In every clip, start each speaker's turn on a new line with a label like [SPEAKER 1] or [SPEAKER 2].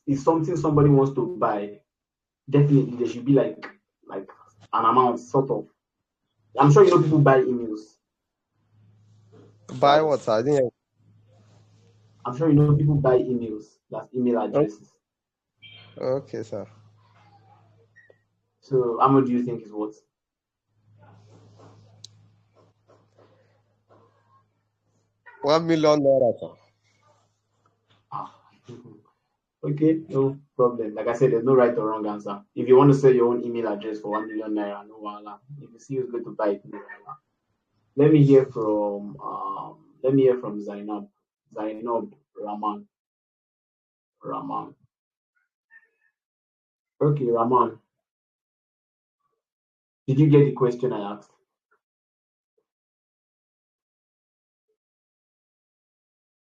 [SPEAKER 1] is something somebody wants to buy, definitely there should be like an amount, sort of. I'm sure you know people buy emails,
[SPEAKER 2] Buy
[SPEAKER 1] right?
[SPEAKER 2] what? I didn't.
[SPEAKER 1] I'm sure you know people buy emails, that's email addresses.
[SPEAKER 2] Okay, sir.
[SPEAKER 1] So how much do you think is what?
[SPEAKER 2] $1 million, sir.
[SPEAKER 1] Ah. Okay, no problem. Like I said, there's no right or wrong answer. If you want to sell your own email address for 1 million naira, no wahala. If you see who's going to buy it, no wahala. Let me hear from Zainab. Zainab Rahman. Okay, Rahman. Did you get the question I asked?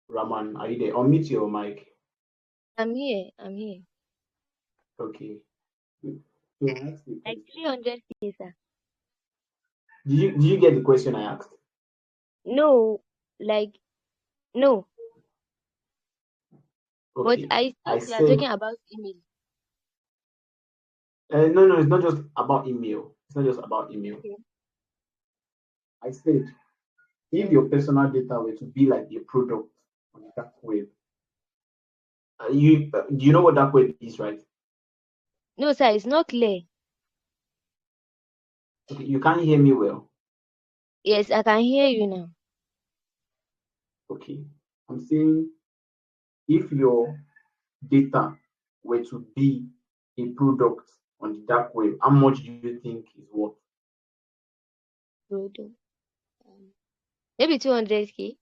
[SPEAKER 1] Rahman, are you there? Unmute your mic.
[SPEAKER 3] I'm here. I'm here.
[SPEAKER 1] Okay. So I asked the
[SPEAKER 3] Like
[SPEAKER 1] question.
[SPEAKER 3] 300K, sir.
[SPEAKER 1] Did you get the question I asked?
[SPEAKER 3] No, like, no. But
[SPEAKER 1] Okay.
[SPEAKER 3] I
[SPEAKER 1] I
[SPEAKER 3] thought you are
[SPEAKER 1] said
[SPEAKER 3] talking about email.
[SPEAKER 1] no, it's not just about email. It's not just about email.
[SPEAKER 3] Okay.
[SPEAKER 1] I said if your personal data were to be like a product on the dark web, do you know what dark web is, right?
[SPEAKER 3] No, sir, it's not clear.
[SPEAKER 1] Okay, you can't hear me well.
[SPEAKER 3] Yes, I can hear you now.
[SPEAKER 1] Okay, I'm saying if your data were to be a product on the dark web, how much do you think is worth?
[SPEAKER 3] Product. Maybe 200K.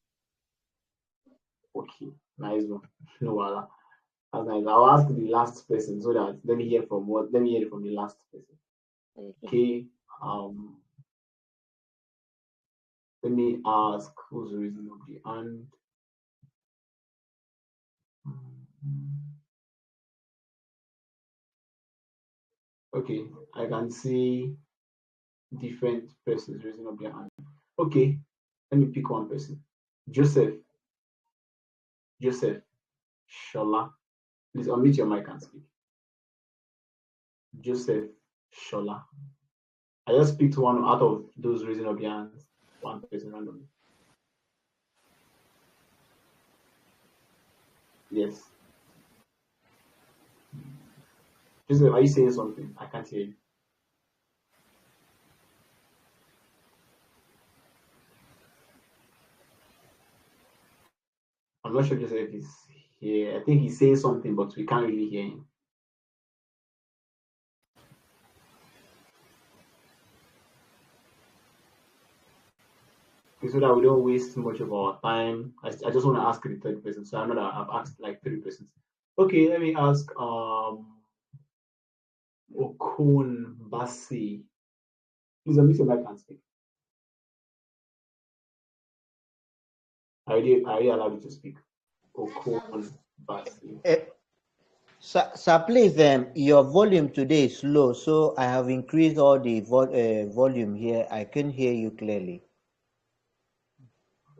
[SPEAKER 1] Okay, nice one. No, wahala. That's nice. I'll ask the last person so that let me hear it from the last person.
[SPEAKER 3] Okay.
[SPEAKER 1] Okay. Let me ask who's raising up the hand. Okay, I can see different persons raising up their hand. Okay, let me pick one person. Joseph Shola. Please unmute your mic and speak. Joseph Shola. I just picked one out of those raising up their hands. One person randomly. Yes. Joseph, are you saying something? I can't hear you. I'm not sure Joseph is here. I think he's saying something, but we can't really hear him. Okay, so that we don't waste much of our time, I just want to ask the third person. So I know that I've asked like 3 persons. Okay, let me ask Okun Basi. Please unmute your mic and speak. I already allowed you to speak. Okun Basi.
[SPEAKER 4] Sir, please, your volume today is low, so I have increased all the volume here. I can hear you clearly.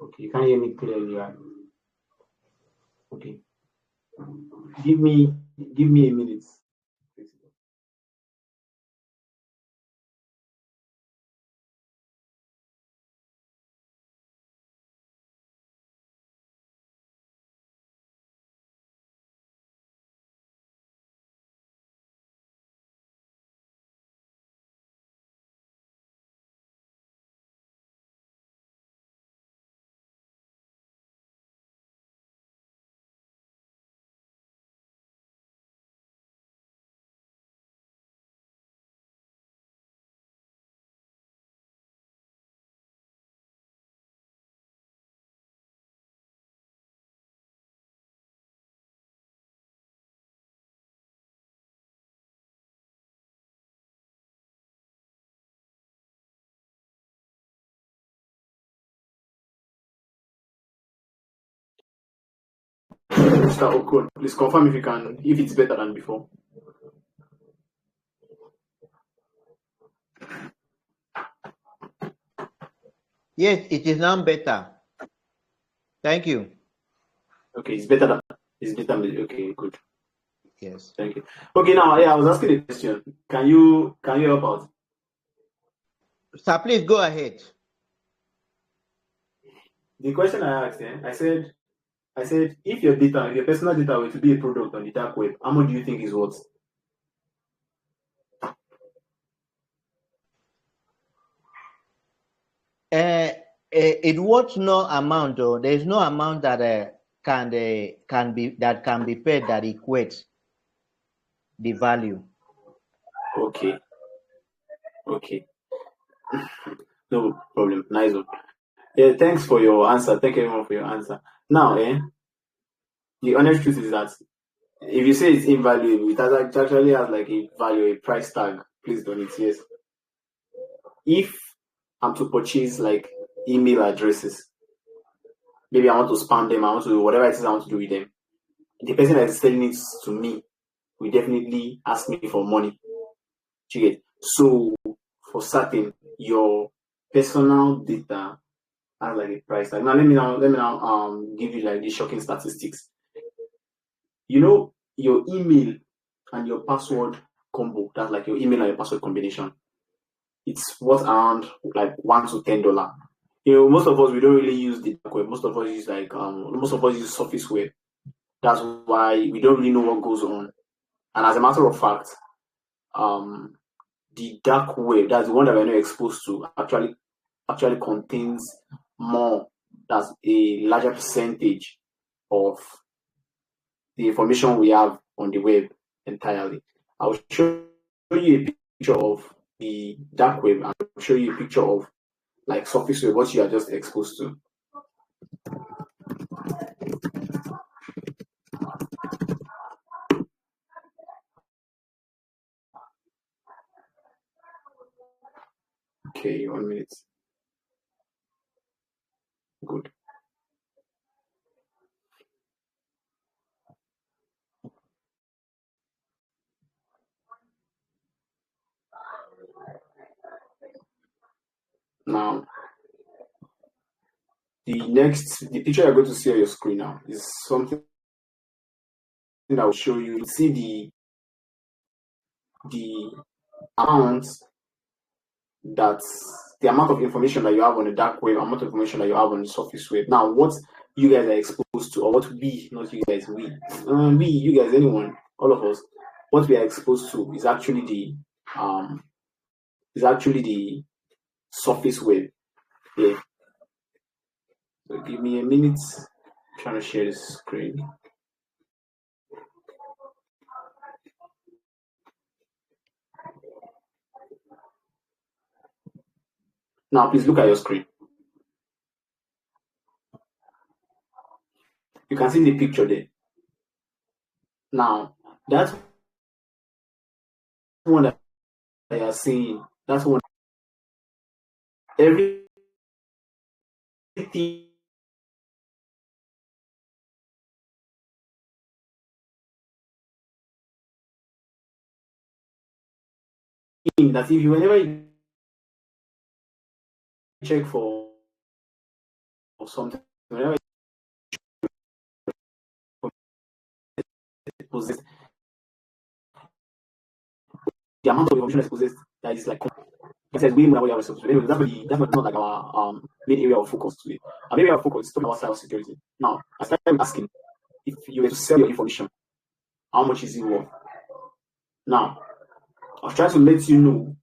[SPEAKER 1] Okay, you can hear me clearly, right? Okay. Give me a minute. Mr. Okun, please confirm if it's better than before.
[SPEAKER 4] Yes, it is now better. Thank you.
[SPEAKER 1] Okay, it's better. Okay, good.
[SPEAKER 4] Yes.
[SPEAKER 1] Thank you. Okay, now I was asking a question. Can you help out?
[SPEAKER 4] Sir, please go ahead.
[SPEAKER 1] The question I asked, I said, if your personal data were to be a product on the dark web, how much do you think is worth?
[SPEAKER 4] It was no amount, though. There is no amount that can be paid that equates the value.
[SPEAKER 1] Okay. No problem. Nice one. Yeah, thanks for your answer. Thank you everyone for your answer. Now, the honest truth is that if you say it's invaluable, it actually has like a value, a price tag. Please don't it, yes. If I'm to purchase like email addresses, maybe I want to spam them, I want to do whatever it is I want to do with them. The person that is selling it to me will definitely ask me for money. Do you get? So for certain, your personal data has like a price tag. Now let me now give you like the shocking statistics. You know, your email and your password combo, that's like your email and your password combination, it's worth around like $1 to $10. You know, most of us we don't really use the dark web. Most of us use surface web. That's why we don't really know what goes on. And as a matter of fact, the dark web, that's the one that we're not exposed to, actually contains more, that's a larger percentage of the information we have on the web entirely. I'll show you a picture of the dark web and I'll show you a picture of like surface web, what you are just exposed to. Okay, 1 minute. Good. Now, the picture you're going to see on your screen now is something that will show you. See the amount the amount of information that you have on the dark web, amount of information that you have on the surface web. Now, what you guys are exposed to, or what we, not you guys, you guys, anyone, all of us, what we are exposed to is actually the surface web. Yeah. So give me a minute. I'm trying to share the screen. Now, please look at your screen. You can see the picture there. Now, that's one that you are seeing. That's one. Everything that if you whenever you check for something, whenever you possess, the amount of information that's possessed, that is like it says way more than what you have resources. Anyway, that's not like our main area of focus today. Our main area of focus is talking about cybersecurity. Now, I started asking, if you were to sell your information, how much is it worth? Now, I was trying to let you know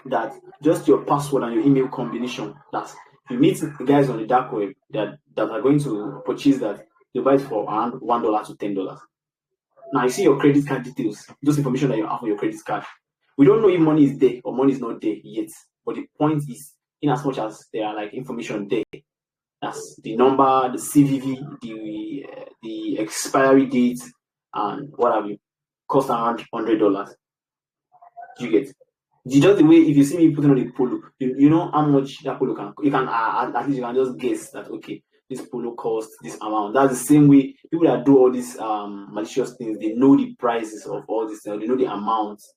[SPEAKER 1] that just your password and your email combination, that if you meet guys on the dark web that are going to purchase that, they buy it for around $1 to $10. Now you see your credit card details, those information that you have on your credit card. We don't know if money is there or money is not there yet. But the point is, in as much as there are like information there, that's the number, the CVV, the expiry date, and what have you, cost around $100. You get? Just the way, if you see me putting on a polo, you know how much that polo you can at least you can just guess that, okay, this polo costs this amount. That's the same way people that do all these malicious things, they know the prices of all this, they know the amounts.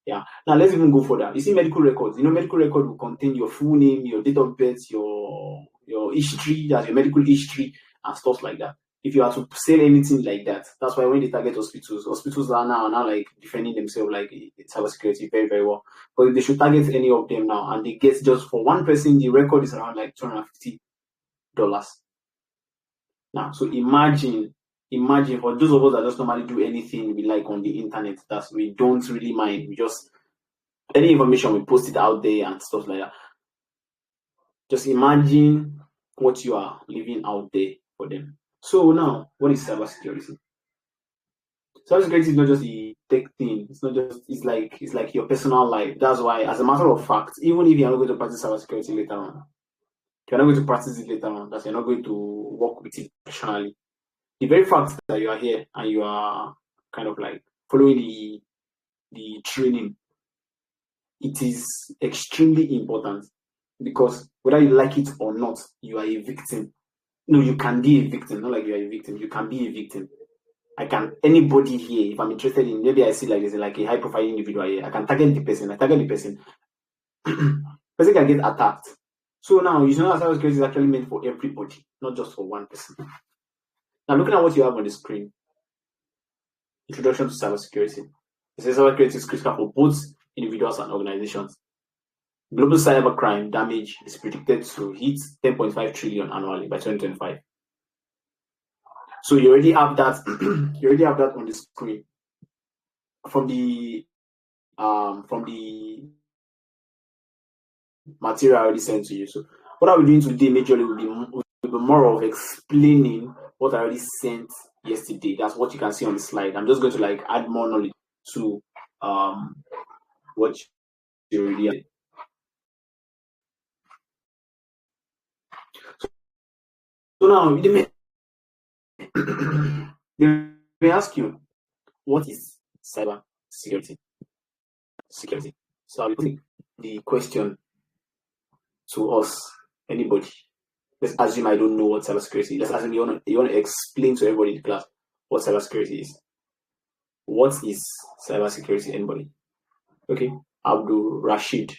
[SPEAKER 1] Yeah. Now let's even go further. You see medical records. You know, medical record will contain your full name, your date of birth, your history, that's your medical history and stuff like that. if you are to sell anything like that, that's why when they target hospitals are now like defending themselves like cybersecurity very, very well. But they should target any of them now, and they get just for one person, the record is around like $250. Now, so imagine for those of us that just normally do anything we like on the internet, that we don't really mind. We just any information we post it out there and stuff like that. Just imagine what you are leaving out there for them. So now, what is cybersecurity? Cybersecurity is not just the tech thing. It's not just. It's like your personal life. That's why, as a matter of fact, even if you are not going to practice cybersecurity later on, if you're not going to practice it later on, that you're not going to work with it professionally, the very fact that you are here and you are kind of like following the training, it is extremely important, because whether you like it or not, you are a victim. No, you can be a victim, not like you are a victim. You can be a victim. Anybody here, if I'm interested in, maybe I see like there's like a high profile individual here, I can target the person. Person can get attacked. So now, you know that cybersecurity is actually meant for everybody, not just for one person. Now, looking at what you have on the screen, introduction to cybersecurity. It says cybersecurity is critical for both individuals and organizations. Global cybercrime damage is predicted to hit 10.5 trillion annually by 2025. So you already have that. You already have that on the screen from the material I already sent to you. So what I'll be doing today majorly will be more of explaining what I already sent yesterday. That's what you can see on the slide. I'm just going to like add more knowledge to what you already have. So now they may ask you, what is cyber security? So I'll put the question to us, anybody. Let's assume I don't know what cybersecurity is. Let's assume you want to explain to everybody in the class what cybersecurity is. What is cybersecurity, anybody? Okay, Abdul Rashid.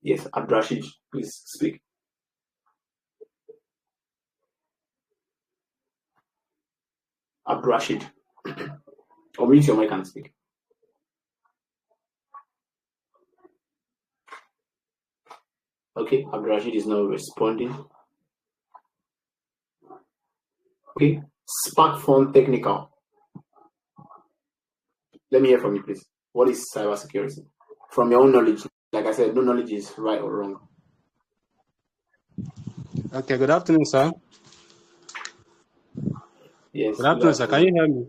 [SPEAKER 1] Yes, Abdul Rashid, please speak. Abdul Rashid. Or mute your mic and speak. Okay, Abdul Rashid is now responding. Okay, Spark Phone Technical. Let me hear from you, please. What is cybersecurity? From your own knowledge. Like I said, no knowledge is right or wrong.
[SPEAKER 5] Okay, good afternoon, sir.
[SPEAKER 1] Yes.
[SPEAKER 5] Good afternoon, sir. Can you hear me?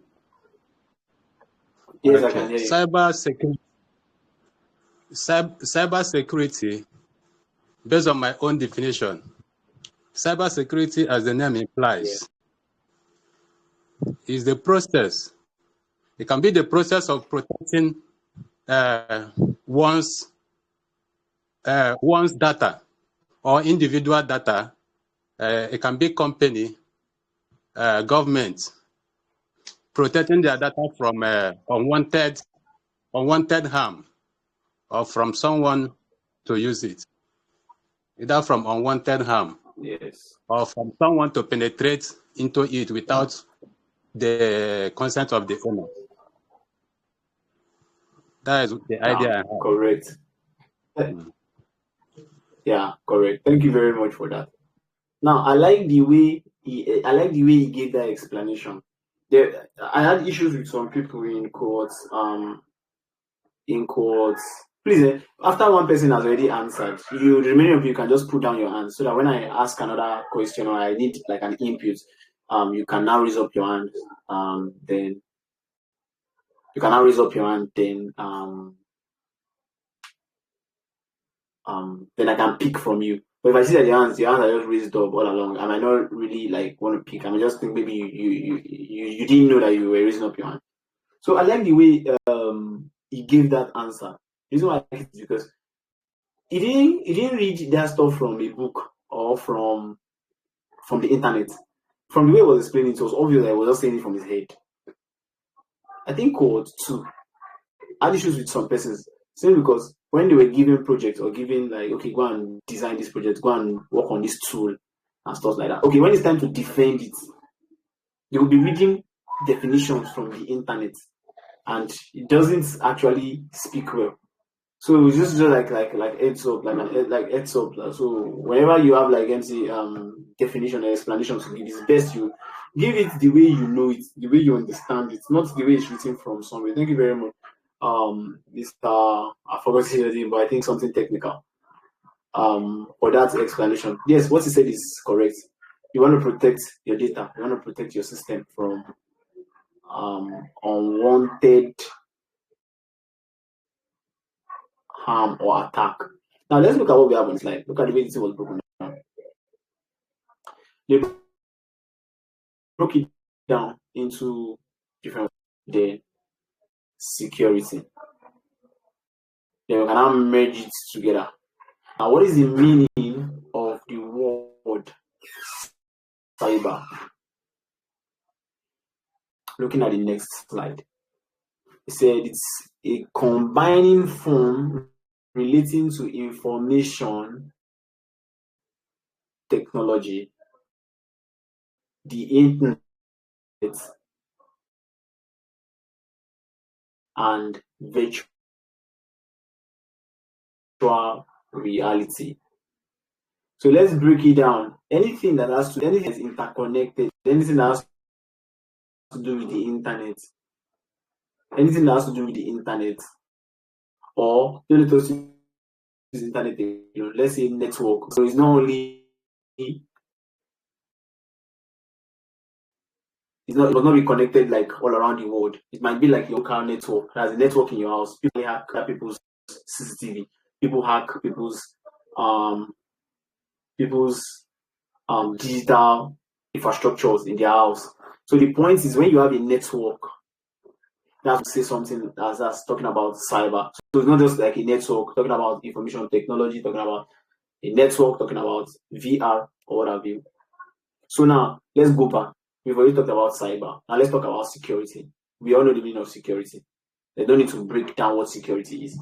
[SPEAKER 1] Yes,
[SPEAKER 5] okay.
[SPEAKER 1] I can hear you.
[SPEAKER 5] Cybersecurity, based on my own definition, cybersecurity, as the name implies, is the process. It can be the process of protecting one's data or individual data. It can be company, government, protecting their data from unwanted harm, or from someone to use it, either from unwanted harm, or from someone to penetrate into it without the consent of the owner. That is the idea.
[SPEAKER 1] Correct. Yeah, correct. Thank you very much for that. Now, I like the way he gave that explanation. I had issues with some people in courts. Please, after one person has already answered, the remaining of you can just put down your hand, so that when I ask another question or I need like an input, you can now raise up your hand. Then you can now raise up your hand. Then I can pick from you. But if I see that your hands are just raised up all along, I might not really like want to pick. I might just think maybe you didn't know that you were raising up your hand. So I like the way he gave that answer. The reason why I like it is because he didn't read that stuff from a book or from the internet. From the way he was explaining, it was obvious that he was just saying it from his head. I think cohort 2 had issues with some persons, simply because when they were given projects or given like, okay, go and design this project, go and work on this tool, and stuff like that. Okay, when it's time to defend it, you will be reading definitions from the internet, and it doesn't actually speak well. So it's just like heads up, like heads up. So whenever you have like MC definition or explanation to give, it's best you give it the way you know it, the way you understand it, not the way it's written from somewhere. Thank you very much. Mr. I forgot your name, but I think something technical. For that explanation. Yes, what he said is correct. You want to protect your data, you want to protect your system from unwanted harm or attack. Now let's look at what we have on the slide. Look at the way this was broken down. They broke it down into different the security. Then we can now merge it together. Now, what is the meaning of the word cyber? Looking at the next slide. It said it's a combining form relating to information technology, the internet, and virtual reality. So let's break it down. Anything that is interconnected, anything that has to do with the internet, anything that has to do with the internet, or let us use internet, let's say network. So it's not only it will not be connected like all around the world. It might be like your local network. There's a network in your house. People hack people's CCTV. People hack people's digital infrastructures in their house. So the point is, when you have a network, that's say something that's talking about cyber. So it's not just like a network talking about information technology, talking about a network, talking about VR or what have you. So now let's go back. We've already talked about cyber. Now let's talk about security. We all know the meaning of security. They don't need to break down what security is.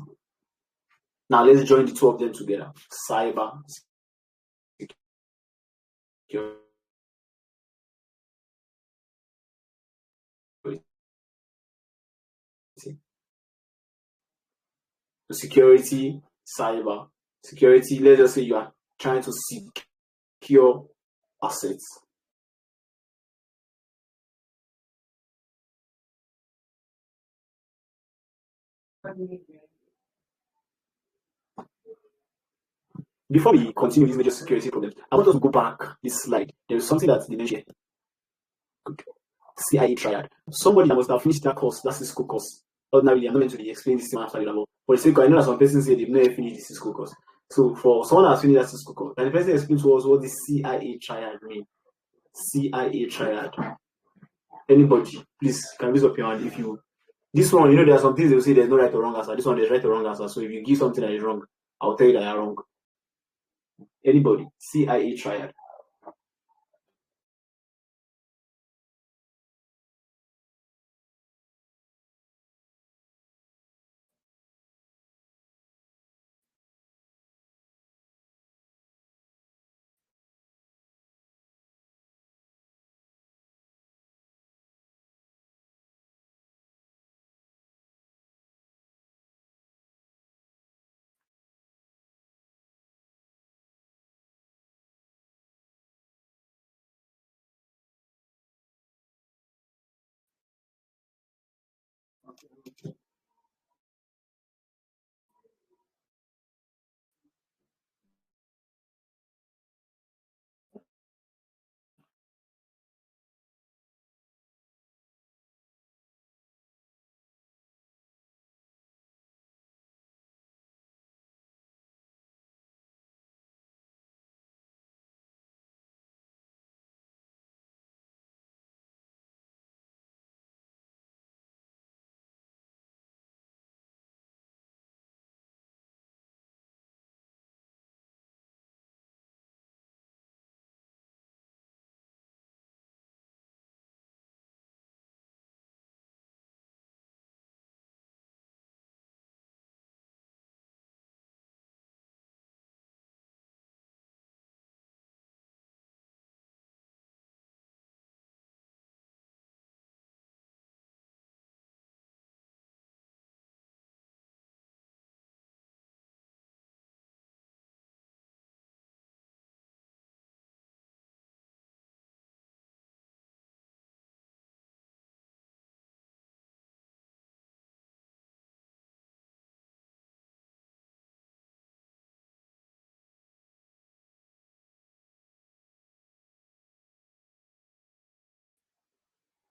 [SPEAKER 1] Now let's join the two of them together. Cyber security. So security, cyber security. Let's just say you are trying to secure assets. Before we continue these major security problems, I want us to go back this slide. There is something that they mentioned. CIA triad. Somebody that must have finished that course, that's the school course. Ordinarily, I'm not meant to be explaining this thing after the level. For the sake of, I know that some persons say they've never finished the school course. So for someone that has finished that school course, can the person explain to us what the CIA triad means? CIA triad. Anybody, please, can raise up your hand if you. This one, there are some things they will say there's no right or wrong answer. This one, there's right or wrong answer. So if you give something that is wrong, I'll tell you that you're wrong. Anybody, CIA triad.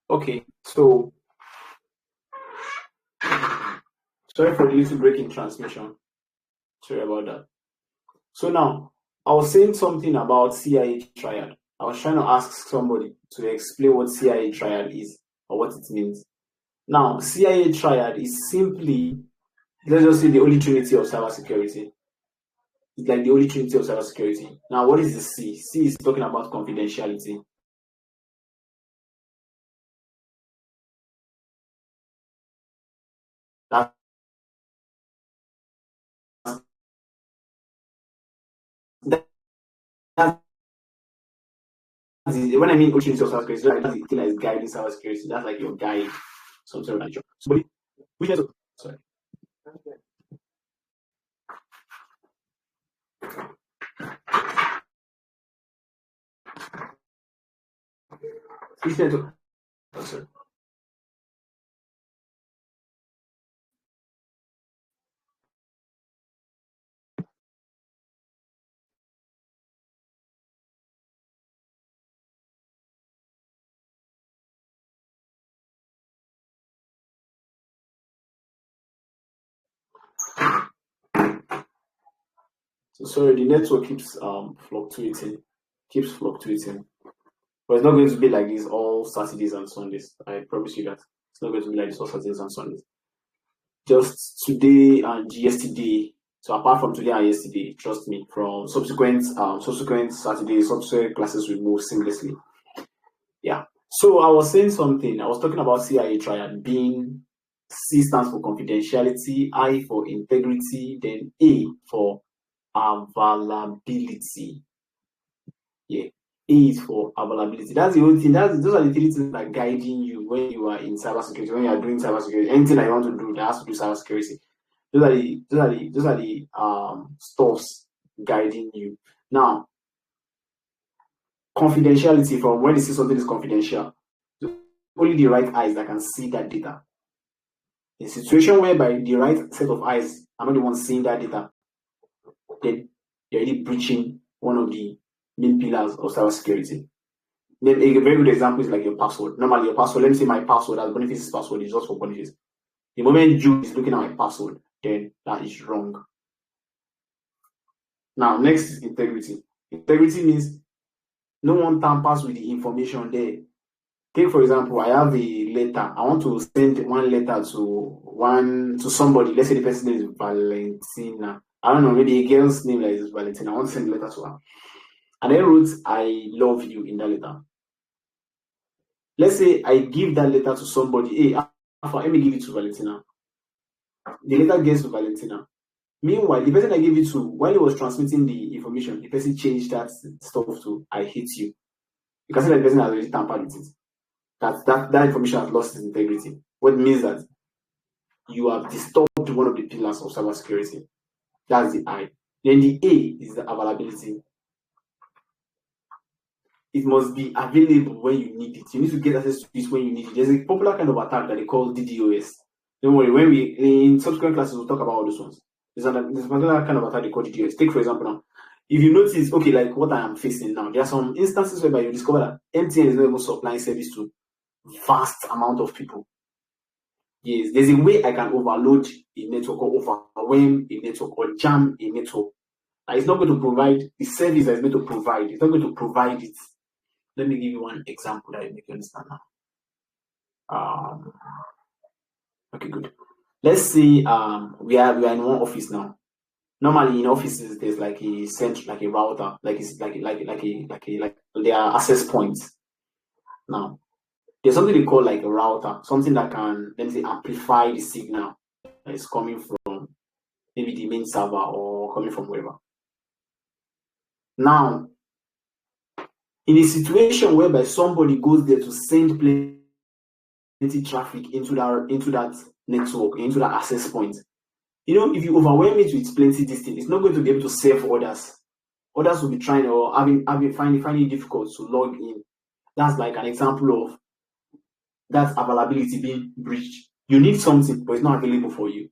[SPEAKER 1] Okay, so sorry for the little break in transmission. Sorry about that. So now, I was saying something about CIA triad. I was trying to ask somebody to explain what CIA triad is or what it means. Now, CIA triad is simply, let's just say, the holy trinity of cybersecurity. It's like the holy trinity of cybersecurity. Now, what is the C? C is talking about confidentiality. That's when I mean holy trinity of cybersecurity, that's the thing that is guiding cybersecurity. That's like your guide, something of that nature. So, which is, sorry. Which is, oh, sorry. So sorry, the network keeps fluctuating, but it's not going to be like this all Saturdays and Sundays. I promise you that it's not going to be like this all Saturdays and Sundays. Just today and yesterday. So apart from today and yesterday, trust me, from subsequent Saturdays, subsequent classes will move seamlessly. Yeah. So I was saying something. I was talking about CIA triad being C stands for confidentiality, I for integrity, then A for availability. Yeah. A is for availability. That's the only thing. Those are the three things that are guiding you when you are in cybersecurity, when you are doing cybersecurity. Anything that you want to do that has to do cybersecurity. Those are the stuffs guiding you. Now, confidentiality, from when you see something is confidential, only the right eyes that can see that data. In a situation whereby the right set of eyes are not the ones seeing that data, then you're already breaching one of the main pillars of cybersecurity. Then a very good example is like your password. Normally, your password, let me say my password as Boniface's password is just for Boniface. The moment Jude is looking at my password, then that is wrong. Now, next is integrity. Integrity means no one tampers with the information there. Take, for example, I have a letter. I want to send one letter to somebody. Let's say the person's name is Valentina. I don't know, maybe a girl's name like is Valentina. I want to send a letter to her. And I wrote, I love you in that letter. Let's say I give that letter to somebody. Hey, Alpha, let me give it to Valentina. The letter gets to Valentina. Meanwhile, the person I gave it to, while he was transmitting the information, the person changed that stuff to I hate you. You can see that the person has already tampered with it. That information has lost its integrity. What means that you have disturbed one of the pillars of cybersecurity. That's the I. Then the A is the availability. It must be available when you need it. You need to get access to it when you need it. There's a popular kind of attack that they call DDoS. Don't worry, when we in subsequent classes we'll talk about all those ones. There's a particular kind of attack they call DDoS. Take for example now, if you notice, okay, like what I am facing now, there are some instances whereby you discover that MTN is not even supplying service to vast amount of people. Yes, there's a way I can overload a network or overwhelm a network or jam a network. And it's not going to provide the service that it's going to provide. It's not going to provide it. Let me give you one example that will make you understand now. Okay, good. Let's say we are in one office now. Normally in offices there's like a central, like a router, like it's like there are access points. Now there's something they call like a router, something that can, let me say, amplify the signal that is coming from maybe the main server or coming from wherever. Now, in a situation whereby somebody goes there to send plenty traffic into that network, into that access point, you know, if you overwhelm it with plenty distance, it's not going to be able to serve others. Others will be trying or finding it difficult to log in. That's like an example of that availability being breached. You need something, but it's not available for you.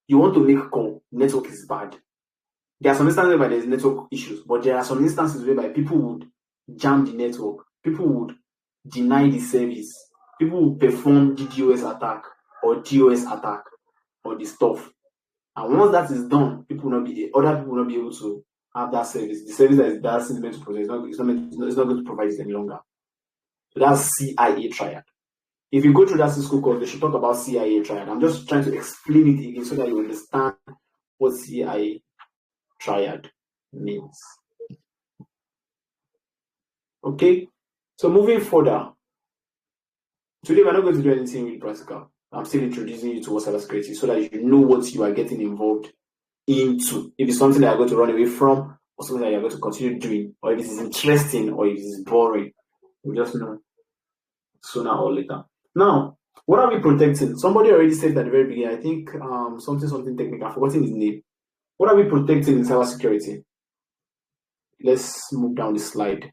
[SPEAKER 1] You want to make a call, network is bad. There are some instances whereby there's network issues, but there are some instances whereby people would jam the network, people would deny the service. people will perform DDoS attack or DOS attack on the stuff. And once that is done, other people will not be able to have that service. The service that is meant to provide it's not going to provide it any longer. So that's CIA triad. If you go through that Cisco course, they should talk about CIA triad. I'm just trying to explain it again so that you understand what CIA triad means. Okay, so moving further, today we're not going to do anything really practical. I'm still introducing you to what cybersecurity so that you know what you are getting involved into. If it's something that you're going to run away from, or something that you're going to continue doing, or if it is interesting, or if it is boring, you just know sooner or later. Now, what are we protecting? Somebody already said at the very beginning, I think something technical, I've forgotten his name. What are we protecting in cybersecurity? Let's move down the slide.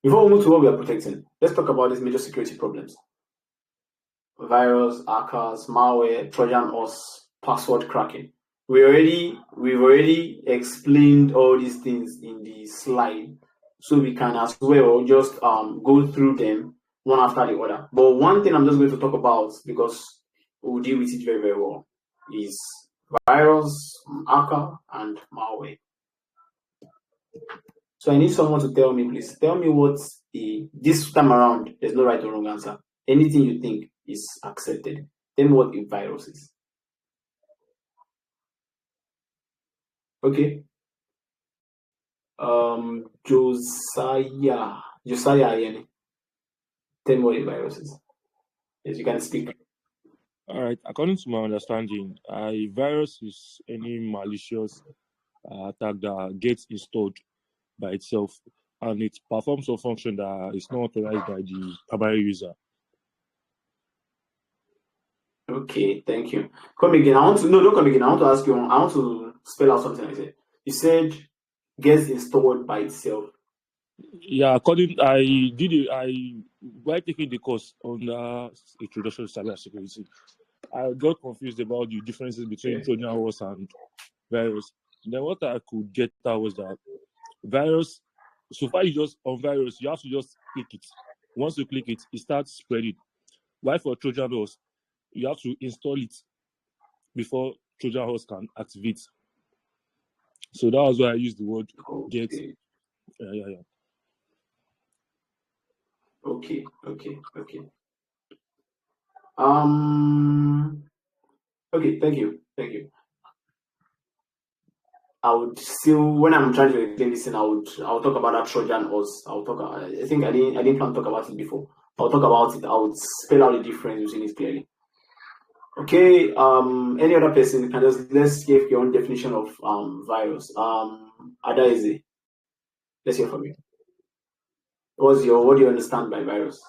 [SPEAKER 1] Before we move to what we are protecting, let's talk about these major security problems. Virus, hackers, malware, Trojan horse, password cracking. We've already explained all these things in the slide, so we can as well just go through them one after the other. But one thing I'm just going to talk about, because we'll deal with it very, very well, is virus, hacker, and malware. So I need someone to tell me, please. Tell me what this time around, there's no right or wrong answer. Anything you think is accepted. Tell me what a virus is. Okay. Josiah Ayeni. Tell me what a virus is. Yes, you can speak.
[SPEAKER 6] All right. According to my understanding, a virus is any malicious attack that gets installed by itself and it performs a function that is not authorized by the primary user.
[SPEAKER 1] Okay, thank you. Come again. Don't come again. I want to ask you. I want to spell out something I said. You said gets installed by itself.
[SPEAKER 6] Yeah, while taking the course on the introduction to cybersecurity, I got confused about the differences between Trojan horse and virus. Then what I could get out was that virus, so far on virus, you have to just click it. Once you click it, it starts spreading. While for Trojan horse, you have to install it before Trojan horse can activate. So that was why I used the word get. Yeah.
[SPEAKER 1] Okay. Okay, thank you. I would still, when I'm trying to explain this thing, I'll talk about that Trojan horse. I think I didn't plan to talk about it before. I'll talk about it. I would spell out the difference between it clearly. Okay, any other person can let's give your own definition of virus. Adaize, let's hear from you. What do you understand by virus?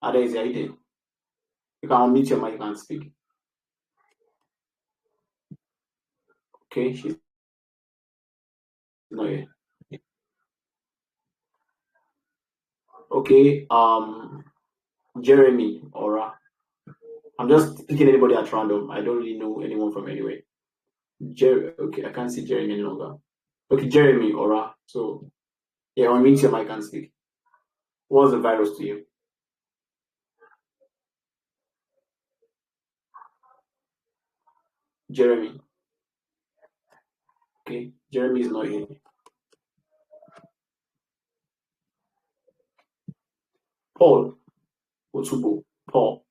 [SPEAKER 1] Adaize, are you there? You can unmute your mic and speak. Okay, she's not here. Okay, Jeremy, Aura. I'm just picking anybody at random. I don't really know anyone from anywhere. Okay, I can't see Jeremy any longer. Okay, Jeremy, Aura. So, yeah, unmute your mic and speak. What's the virus to you? Jeremy. Okay, Jeremy is not here. Paul Otubo. Paul,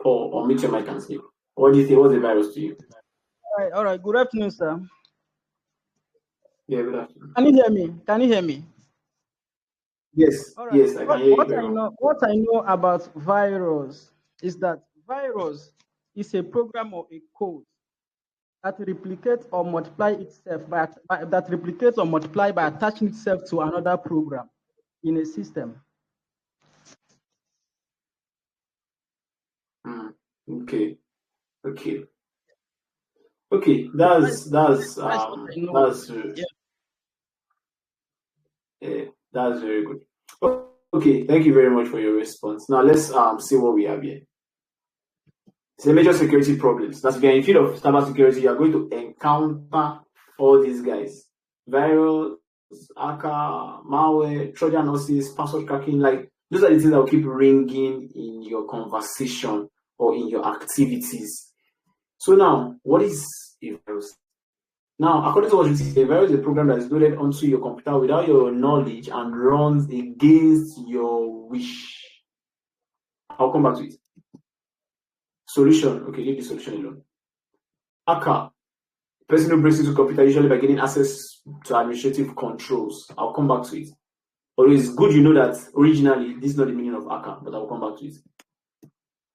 [SPEAKER 1] unmute your mic and speak. What do you think? What's the virus to you?
[SPEAKER 7] All right. Good afternoon, sir.
[SPEAKER 1] Yeah, good afternoon.
[SPEAKER 7] Can you hear me?
[SPEAKER 1] Yes,
[SPEAKER 7] All right.
[SPEAKER 1] yes, I can hear you very well.
[SPEAKER 7] What I know about virus is that virus is a program or a code that replicates or multiply itself by attaching itself to another program in a system.
[SPEAKER 1] Okay. That's very good. Okay, thank you very much for your response. Now let's see what we have here. It's a major security problems. That's if you're in field of cybersecurity, you are going to encounter all these guys: virus, hacker, malware, Trojan horses, password cracking. Like those are the things that will keep ringing in your conversation or in your activities. So now, what is a virus? Now, according to what you see, a virus is a program that is loaded onto your computer without your knowledge and runs against your wish. I'll come back to it. Solution. Okay, leave the solution alone. Hacker. Person who breaks into computer usually by getting access to administrative controls. I'll come back to it. Although it's good you know that originally this is not the meaning of hacker, but I'll come back to it.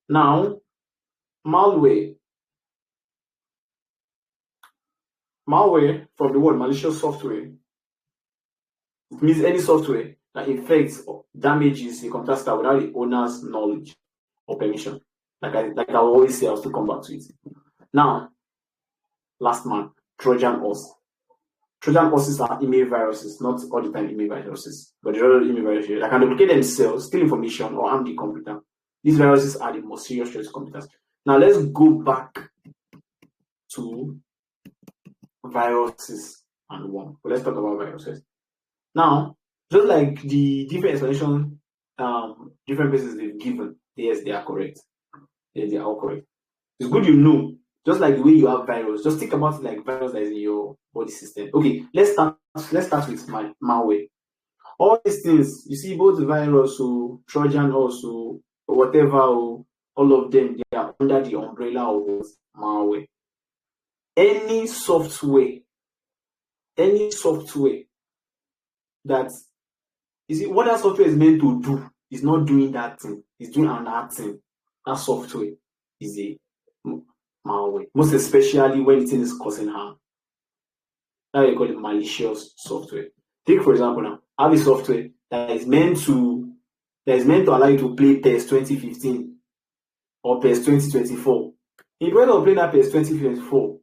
[SPEAKER 1] Now, malware. Malware, from the word malicious software, it means any software that infects or damages a computer system without the owner's knowledge or permission. Like I always say, I'll still come back to it. Now, last man, Trojan horse. Trojan horses are email viruses, not all the time email viruses, but there are email viruses that can duplicate themselves, steal information, or harm the computer. These viruses are the most serious threats to computers. Now let's go back to viruses and worm. But let's talk about viruses. Now, just like the different explanation, different places they've given, yes, they are correct. Yes, they are all correct. It's good you know. Just like the way you have virus, just think about it like virus that is in your body system. Okay, let's start with malware. All these things, you see, both virus or Trojan also, or whatever, or all of them, they are under the umbrella of malware. Any software that, you see, what that software is meant to do is not doing that thing, it's doing another thing. That software is a malware, most especially when the thing is causing harm. That's what you call it malicious software. Take for example now, have a software that is meant to allow you to play PES 2015 or PES 2024. In the of playing that PES 2024,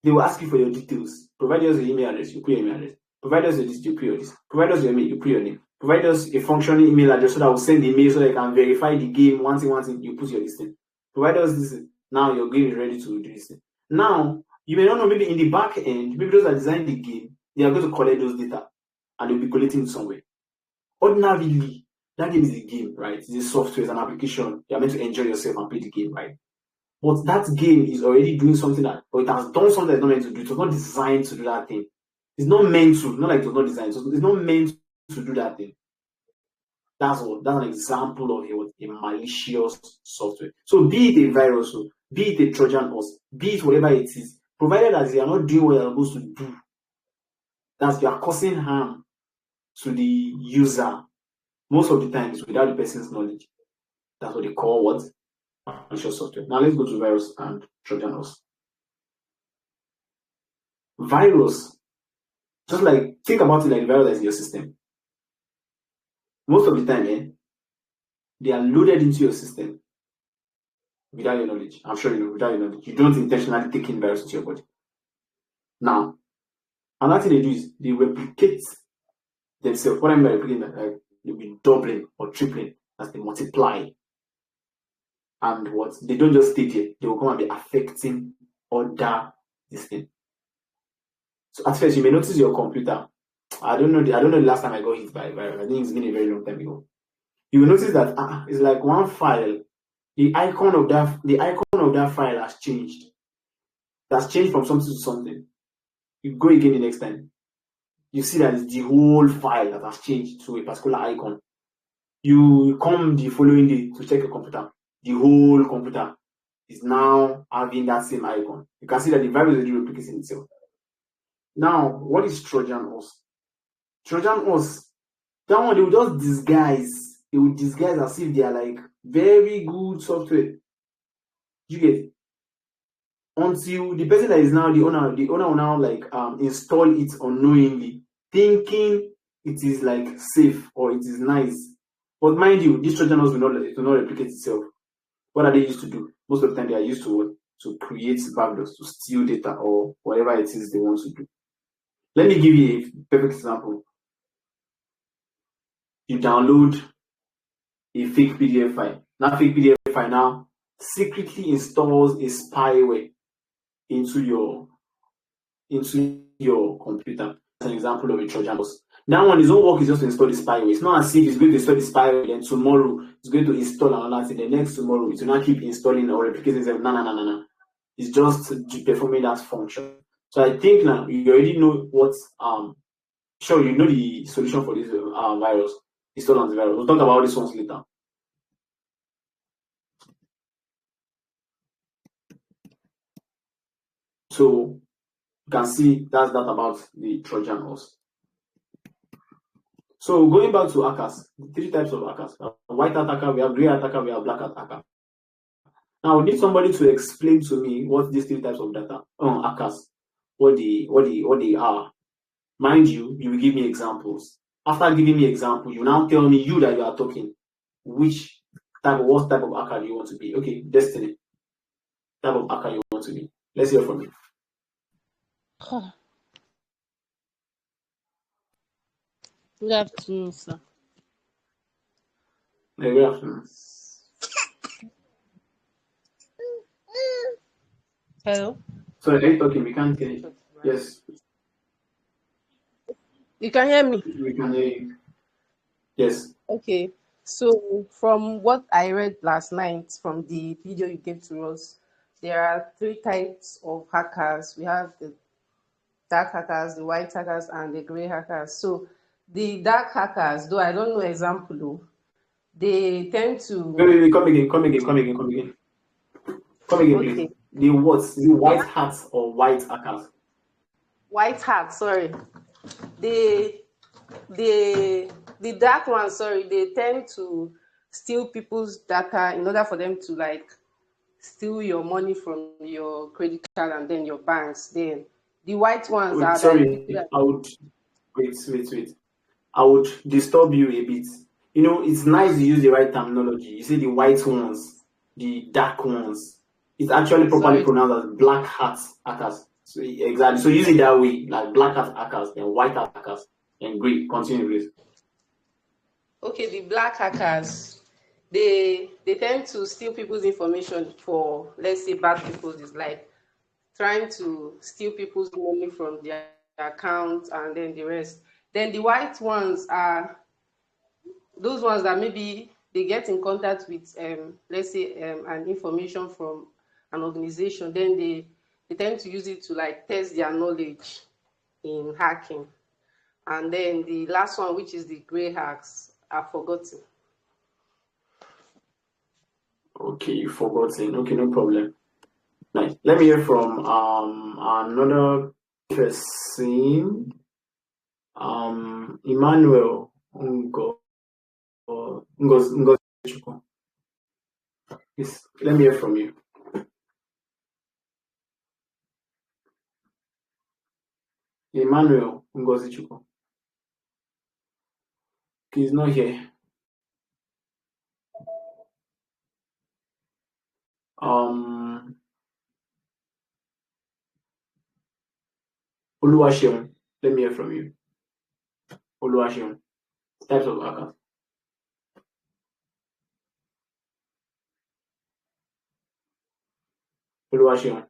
[SPEAKER 1] they will ask you for your details. Provide us your email address, you put your email address. Provide us your this, you put your this. Provide us your email, you put your name. Provide us a functioning email address so that we'll send the email so they can verify the game. One thing, you put your listing. Provide us this. Now your game is ready to do this thing. Now, you may not know, maybe in the back end, maybe those that design the game, they are going to collect those data and they'll be collecting it somewhere. Ordinarily, that game is a game, right? It's a software, it's an application. You are meant to enjoy yourself and play the game, right? But that game is already doing something that, or it has done something that's not meant to do. It was not designed to do that thing. It's not meant to, not like it was not designed. So it's not meant to do that thing. That's an example of a malicious software. So be it a virus, be it a Trojan horse, be it whatever it is, provided that they are not doing what they are supposed to do, that you are causing harm to the user, most of the time it's without the person's knowledge. That's what they call what? Malicious software. Now let's go to virus and Trojan horse. Virus, just like, think about it like the virus that is in your system. Most of the time, they are loaded into your system without your knowledge. I'm sure you know, without your knowledge. You don't intentionally take in virus into your body. Now, another thing they do is they replicate themselves. What I mean by replicating that, like, they'll be doubling or tripling as they multiply. And what they don't just stay there, they will come and be affecting other this thing. So at first, you may notice your computer. I don't know the last time I got hit by a virus. I think it's been a very long time ago. You will notice that it's like one file. The icon of that file has changed. That's changed from something to something. You go again the next time. You see that it's the whole file that has changed to a particular icon. You come the following day to check your computer. The whole computer is now having that same icon. You can see that the virus is replicating itself. Now, what is Trojan horse? Trojan horse, that one they will just disguise. They will disguise as if they are like very good software. You get it? Until the person that is now the owner will now like install it unknowingly, thinking it is like safe or it is nice. But mind you, this Trojan horse will not replicate itself. What are they used to do? Most of the time they are used to what? To create backdoors, to steal data or whatever it is they want to do. Let me give you a perfect example. you download a fake PDF file. That fake PDF file now secretly installs a spyware into your computer. That's an example of a Trojan horse. That one, his own work is just to install the spyware. It's not as if it's going to install the spyware, then tomorrow it's going to install another thing. The next tomorrow it will not keep installing or replicating itself. No. It's just performing that function. So I think now you already know what sure you know the solution for this virus. Install antivirus. We'll talk about this ones later. So you can see that's that about the Trojan horse. So going back to hackers, the three types of hackers: white attacker, we have gray attacker, we have black attacker. Now, I need somebody to explain to me what these three types of hackers, what they are. Mind you, you will give me examples. After giving me examples, you now tell me you that you are talking. What type of hacker do you want to be? Okay, Destiny. Type of hacker you want to be. Let's hear from you.
[SPEAKER 8] Good afternoon, sir.
[SPEAKER 1] Good afternoon.
[SPEAKER 8] Hello?
[SPEAKER 1] Sorry, are you talking? We can't hear you. Yes.
[SPEAKER 8] You can hear me?
[SPEAKER 1] We can hear you. Yes.
[SPEAKER 8] Okay. So, from what I read last night from the video you gave to us, there are three types of hackers. We have the dark hackers, the white hackers, and the gray hackers. So, the dark hackers, though I don't know example, though, they tend to.
[SPEAKER 1] Wait, come again,
[SPEAKER 8] Okay.
[SPEAKER 1] please. The what? The white hats or white hackers?
[SPEAKER 8] White hat, sorry. The dark ones, sorry, they tend to steal people's data in order for them to like steal your money from your credit card and then your banks. Then the white ones are
[SPEAKER 1] Sorry, I would wait. I would disturb you a bit. You know, it's nice to use the right terminology. You say the white ones, the dark ones. It's actually properly pronounced as black hat hackers. So exactly. So use it that way, like black hat hackers, then white hat hackers, and gray. Continue, please.
[SPEAKER 8] Okay, the black hackers, they tend to steal people's information for, let's say, bad people. It's like trying to steal people's money from their accounts and then the rest. Then the white ones are those ones that maybe they get in contact with, let's say, an information from an organization. Then they tend to use it to like test their knowledge in hacking. And then the last one, which is the gray hacks, are forgotten.
[SPEAKER 1] Okay, you forgotten. Okay, no problem. Nice. Let me hear from another person. Emmanuel Ngozichukwu. Yes, let me hear from you. Emmanuel Ngozichukwu. He's not here. Oluwaseun, let me hear from you. Oluwaseun, types of hackers. Oluwaseun.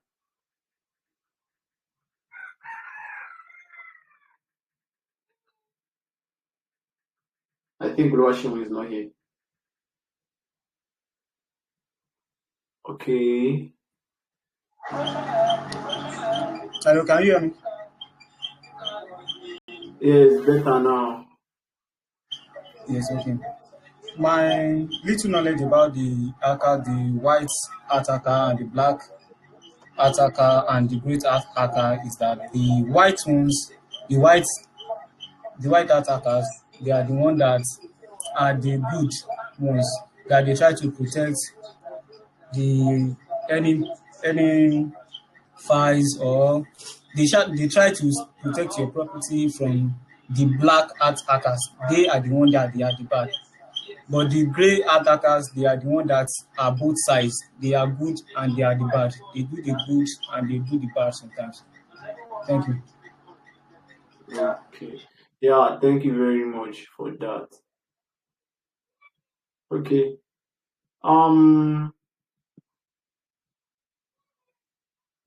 [SPEAKER 1] I think Oluwaseun is not here. Okay.
[SPEAKER 9] Hello, can you hear me?
[SPEAKER 1] Yes, better now.
[SPEAKER 9] Yes, okay. My little knowledge about the hacker, the white attacker and the black attacker and the great hacker is that the white ones, the white attackers, they are the ones that are the good ones, that they try to protect the any files, or they try to protect your property from the black hackers. They are the ones that they are the bad. But the grey attackers, they are the ones that are both sides. They are good and they are the bad. They do the good and they do the bad sometimes. Thank you.
[SPEAKER 1] Okay. Yeah, thank you very much for that. Okay.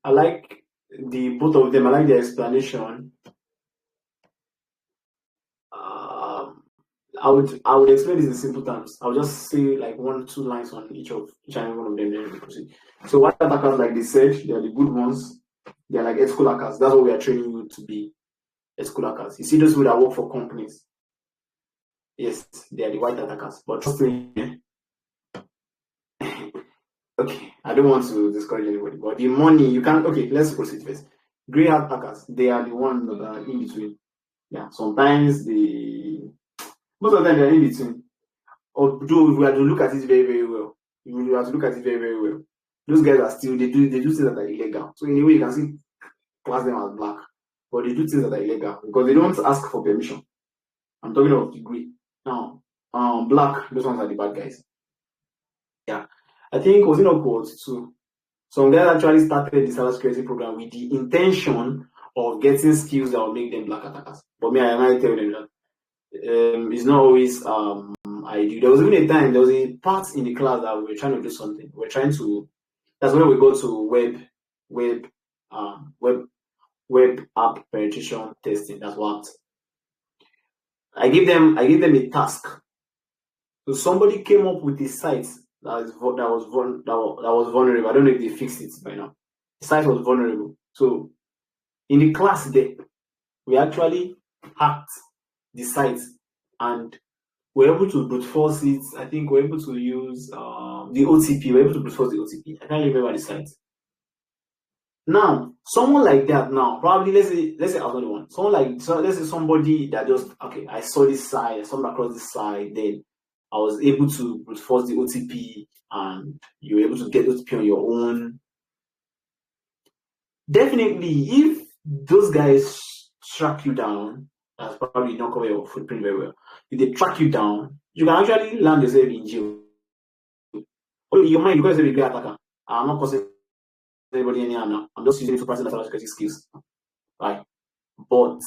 [SPEAKER 1] I like the both of them. I like the explanation. I would explain this in simple terms. I would just say like 1-2 lines on each and every one of them. Then we proceed. So white attackers, like they said, they are the good ones. They are like ethical hackers. That's what we are training you to be. Ethical hackers. You see those people that work for companies. Yes, they are the white attackers. But trust me, okay, I don't want to discourage anybody. But the money you can't. Okay, let's proceed first. Grey hat hackers. They are the ones that are in between. Yeah, sometimes most of the time they are in between. Although if we have to look at it very, very well, those guys are still they do things that are illegal. So in a way you can see class them as black, but they do things that are illegal because they don't ask for permission. I'm talking of degree. Now, black, those ones are the bad guys. Yeah. I think was in Upwards too. Some guys actually started the cybersecurity program with the intention of getting skills that will make them black attackers. But me, I might tell them that it's not always ideal. There was even a time, there was a part in the class that we were trying to do something. That's when we go to web app penetration testing. That's what I gave them a task. So somebody came up with a site that was vulnerable. I don't know if they fixed it by now. The site was vulnerable. So in the class there, we actually hacked the site and we're able to brute force it. I think we're able to use the OTP. We're able to brute force the OTP. I can't remember the site. Now, someone like that now, probably let's say I was not the one. Let's say somebody that just I saw this site, I stumbled across this site, then I was able to brute force the OTP and you were able to get OTP on your own. Definitely, if those guys track you down, that's probably not cover your footprint very well. If they track you down, you can actually land yourself in jail. Your mind, because you're a great attacker. I'm not causing anybody any harm now. I'm just using it to practice my cybersecurity skills. Right? But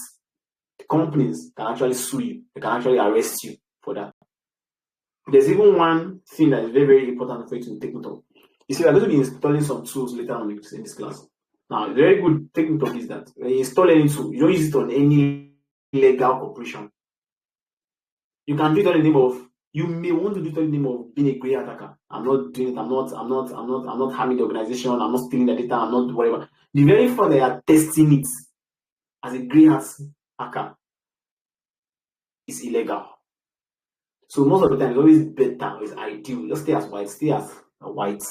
[SPEAKER 1] companies can actually sue you. They can actually arrest you for that. There's even one thing that is very, very important for you to take note of. You see, we're going to be installing some tools later on in this class. Now, the very good take note of is that when you install any tool, you don't use it on any legal corporation. You can do it on the name of. You may want to do it on the name of being a great attacker. I'm not doing it. I'm not harming the organization. I'm not stealing the data. I'm not whatever. The very fact that they are testing it as a great hacker is illegal. So most of the time, it's always better, it's ideal. Just stay as white.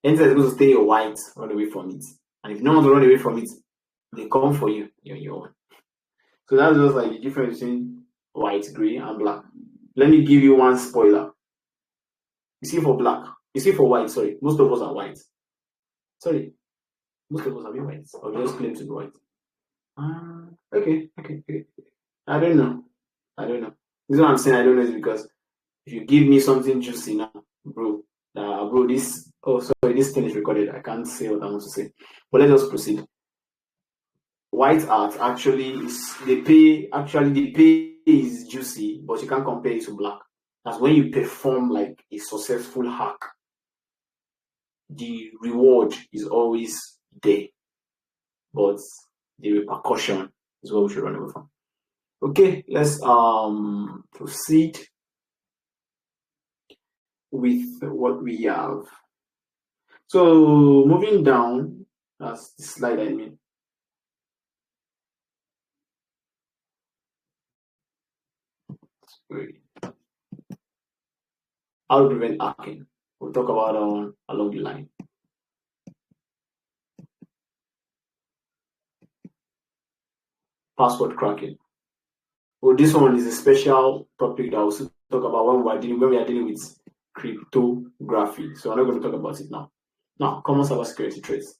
[SPEAKER 1] Anything that's going to stay white, run away from it. And if no one to run away from it, they come for you. You're your own. So that's just like the difference between white, grey, and black. Let me give you one spoiler. You see for white, sorry, most of us are white. Sorry, most of us are white. Or we just claim to be white. Okay. I don't know. This is what I'm saying. I don't know is because if you give me something juicy now, bro, this thing is recorded. I can't say what I want to say. But let's just proceed. White art actually the pay is juicy, but you can't compare it to black. That's when you perform like a successful hack. The reward is always there, but the repercussion is what we should run away from. Okay, let's proceed with what we have. So moving down, that's the slide I mean. How to prevent hacking. We'll talk about along the line. Password cracking. Well, this one is a special topic that we'll talk about when we are dealing with cryptography. So I'm not going to talk about it now. Now, common cybersecurity threats.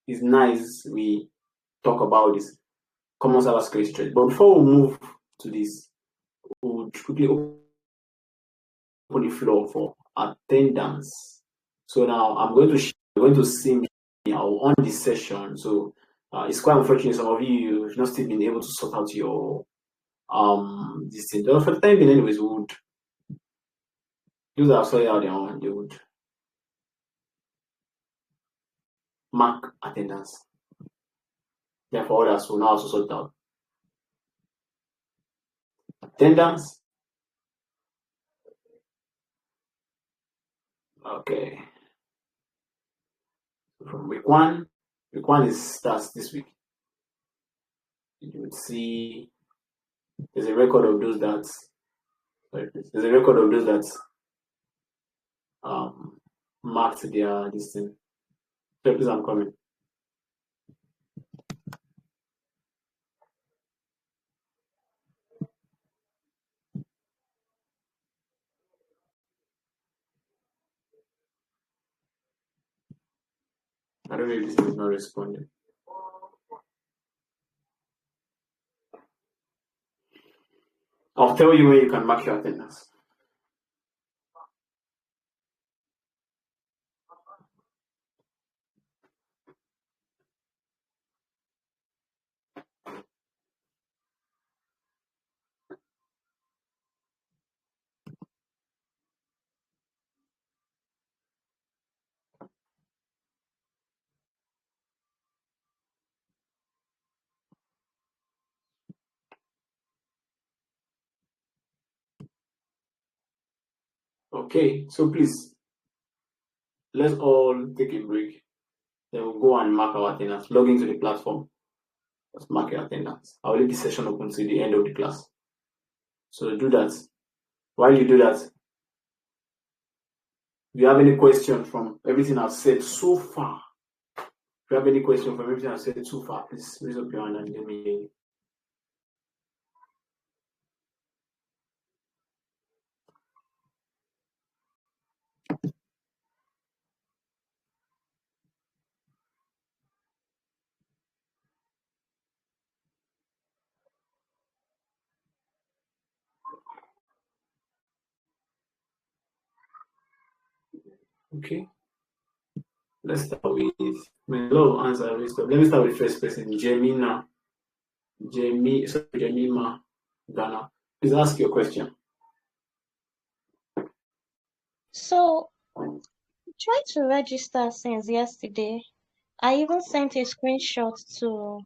[SPEAKER 1] It's nice we talk about this common cybersecurity threats. But before we move to this, we'll quickly open the floor for attendance. So now I'm going to sing on this session. So it's quite unfortunate some of you have not still been able to sort out your this thing. For the time being, anyways, we would those that saw out their own, they would mark attendance. Therefore, others will now also sort out attendance. Okay. From week one starts this week. You would see there's a record of those that marked their distance. So please, I'm coming. I don't know if this is not responding. I'll tell you when you can mark your attendance. Okay, so please, let's all take a break. Then we'll go and mark our attendance. Log into the platform. Let's mark your attendance. I'll leave the session open till the end of the class. So do that. While you do that, if you have any question from everything I've said so far, please raise up your hand and let me hear you. Okay. Let's start with hello, answer. Let me start with the first person, Jemima Ghana. Please ask your question.
[SPEAKER 10] So, tried to register since yesterday. I even sent a screenshot to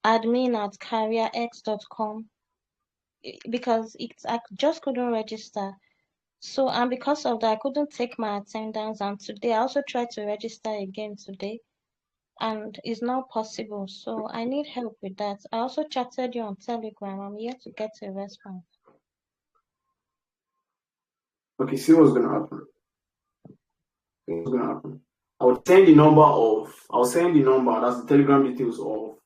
[SPEAKER 10] admin@careerex.com because I just couldn't register. So, and because of that, I couldn't take my attendance. And today, I also tried to register again today, and it's not possible. So, I need help with that. I also chatted you on Telegram. I'm yet to get a response.
[SPEAKER 1] Okay, see what's gonna happen. I'll send the number, that's the Telegram details of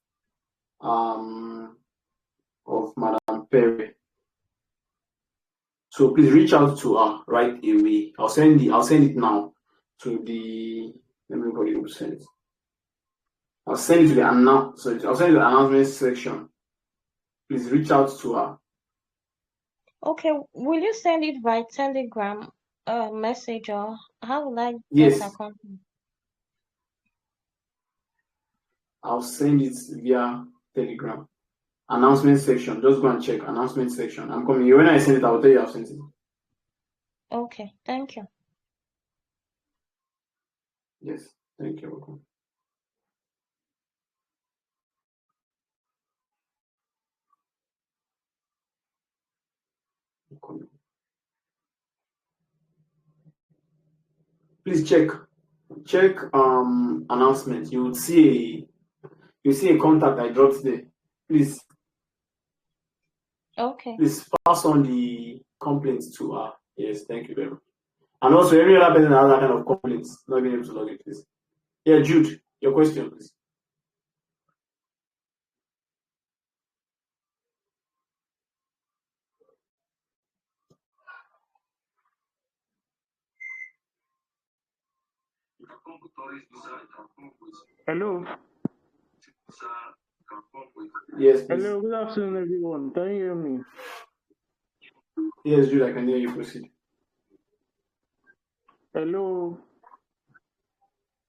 [SPEAKER 1] Madam Perry. So please reach out to her right away. I'll send it now to the, let me go to send it. I'll send it to the announcement section. Please reach out to her.
[SPEAKER 10] Okay, will you send it by Telegram message, or how will I get
[SPEAKER 1] Yes.
[SPEAKER 10] her contact?
[SPEAKER 1] I'll send it via Telegram. Announcement section. Just go and check announcement section. I'm coming. When I send it, I'll tell you I've sent it.
[SPEAKER 10] Okay, thank you.
[SPEAKER 1] Yes, thank you. Welcome. Please check announcement. You will see a contact I dropped there. Please pass on the complaints to her. Yes, thank you very much. And also every other person that has that kind of complaints not being able to log in, please. Yeah, Jude, your question, please.
[SPEAKER 7] Hello.
[SPEAKER 1] Yes, please.
[SPEAKER 7] Hello, good afternoon, everyone. Can you hear me?
[SPEAKER 1] Yes, Jude, I can hear you. Proceed.
[SPEAKER 7] Hello.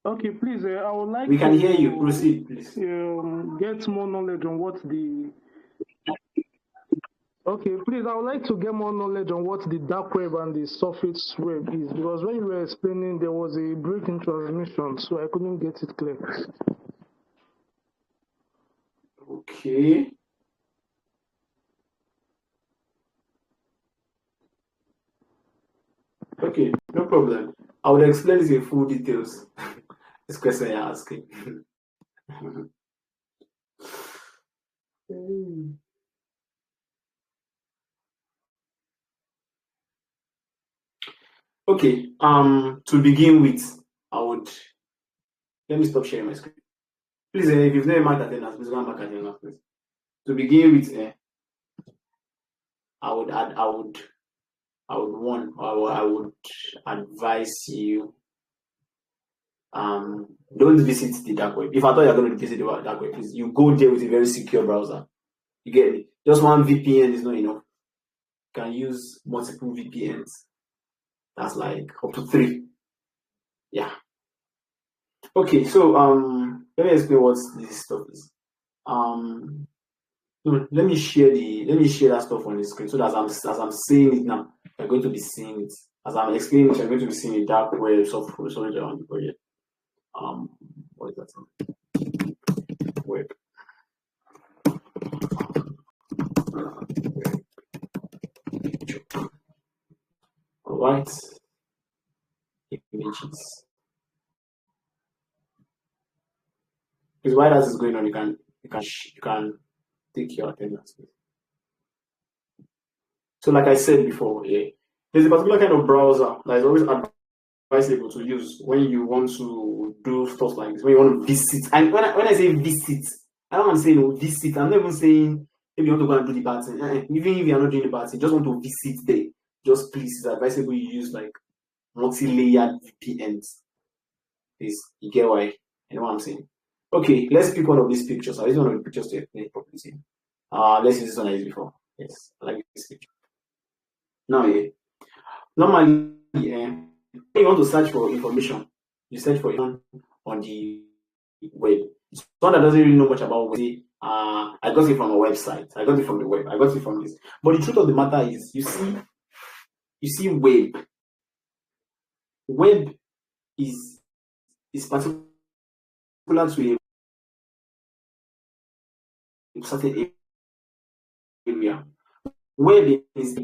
[SPEAKER 7] Okay, please, I would like
[SPEAKER 1] We can hear you. Proceed, please.
[SPEAKER 7] Get more knowledge on what the
[SPEAKER 11] Okay, please, I would like to get more knowledge on what the dark web and the surface web is, because when you were explaining, there was a break in transmission, so I couldn't get it clear.
[SPEAKER 1] Okay. Okay, no problem. I will explain this in full details. This question you're asking. Okay. To begin with, let me stop sharing my screen. Please, if you've never marked attendance, please go and mark attendance, please. To begin with, I would advise you, don't visit the dark web. If I thought you're going to visit the dark web, please, you go there with a very secure browser. You get me? Just one VPN is not enough. You can use multiple VPNs. That's like up to 3. Yeah. Okay, so let me explain what this stuff is. Let me share that stuff on the screen so that as I'm saying it now, you're going to be seeing it. As I'm explaining it, you're going to be seeing the dark web software on the project. What is that? Web. Alright. Images. Because while that is going on, you can take your attendance. So, like I said before, there's a particular kind of browser that is always advisable to use when you want to do stuff like this, when you want to visit. And when I say visit, I don't want to say visit. I'm not even saying if you want to go and do the bad thing. Even if you're not doing the bad thing, just want to visit there. Just please, it's advisable you use like multi-layered VPNs. Please, you get why? You know what I'm saying? Okay, let's pick one of these pictures. I'll use one of the pictures to explain it properly. Let's use this one I used before. Yes, I like this picture. Now, normally, when you want to search for information, you search for it on the web. Someone that doesn't really know much about web, I got it from a website. I got it from the web. I got it from this. But the truth of the matter is, you see, web. Web is particular to a certain area. Web is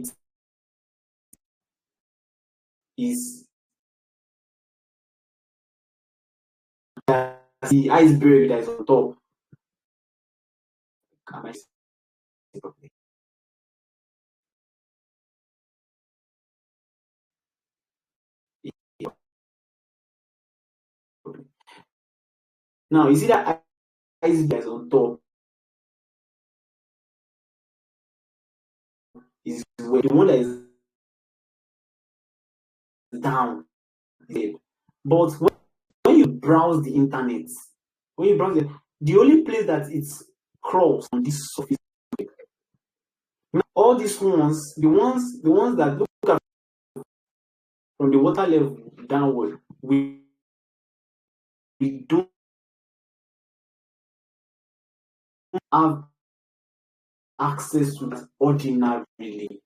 [SPEAKER 1] the iceberg that is on top. Can I say properly? Now, you see that iceberg that is on top is where the one that is down there. But when you browse the internet, the only place that it's crawls on this surface, all these ones, the ones that look at from the water level downward, we don't have access to it ordinarily.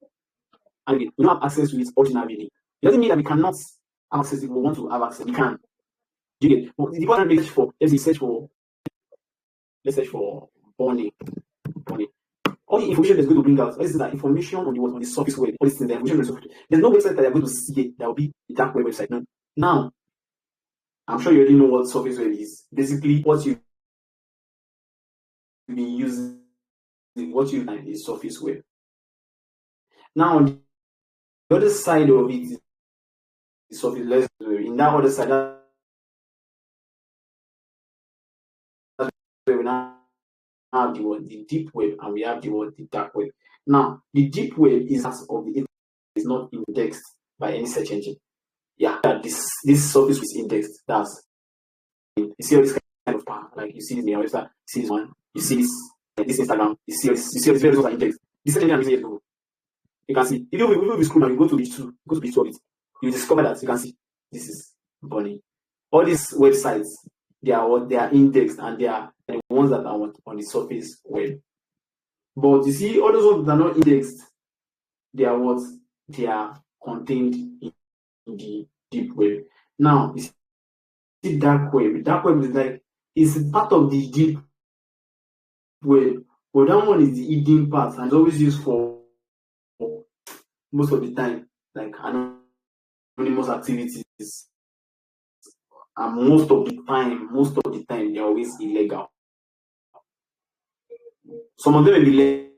[SPEAKER 1] And we don't have access to it ordinarily. It doesn't mean that we cannot have access if we want to have access. We can. You get the important message for let's search for Bonnie. All the information that's going to bring out, this is that information on the surface web, all this thing, the information there's no website that you're going to see that will be a dark web website. No. Now, I'm sure you already know what surface web is. Basically, what you've been using, what you find is surface web. Now, on the other side of it is surface web. In that other side, that's where we now have the deep web, and we have the dark web. Now, the deep web is of the internet, is not indexed by any search engine. Yeah, that this surface is indexed. That's you see all this kind of power, like you see this in your website, you see this one, you see this Instagram, you see all these various ones are indexed. The search engine is here to you can see if you scroll down, you go to page 2, of it, you discover that you can see this is Bonnie. All these websites, they are indexed, and they are the ones that are on the surface web. But you see, all those ones that are not indexed, they are what? They are contained in the deep web. Now, you see dark web. Dark web is like, it's part of the deep web, but that one is the hidden part and it's always used for most of the time, like anonymous activities. And most of the time, they're always illegal. Some of them may be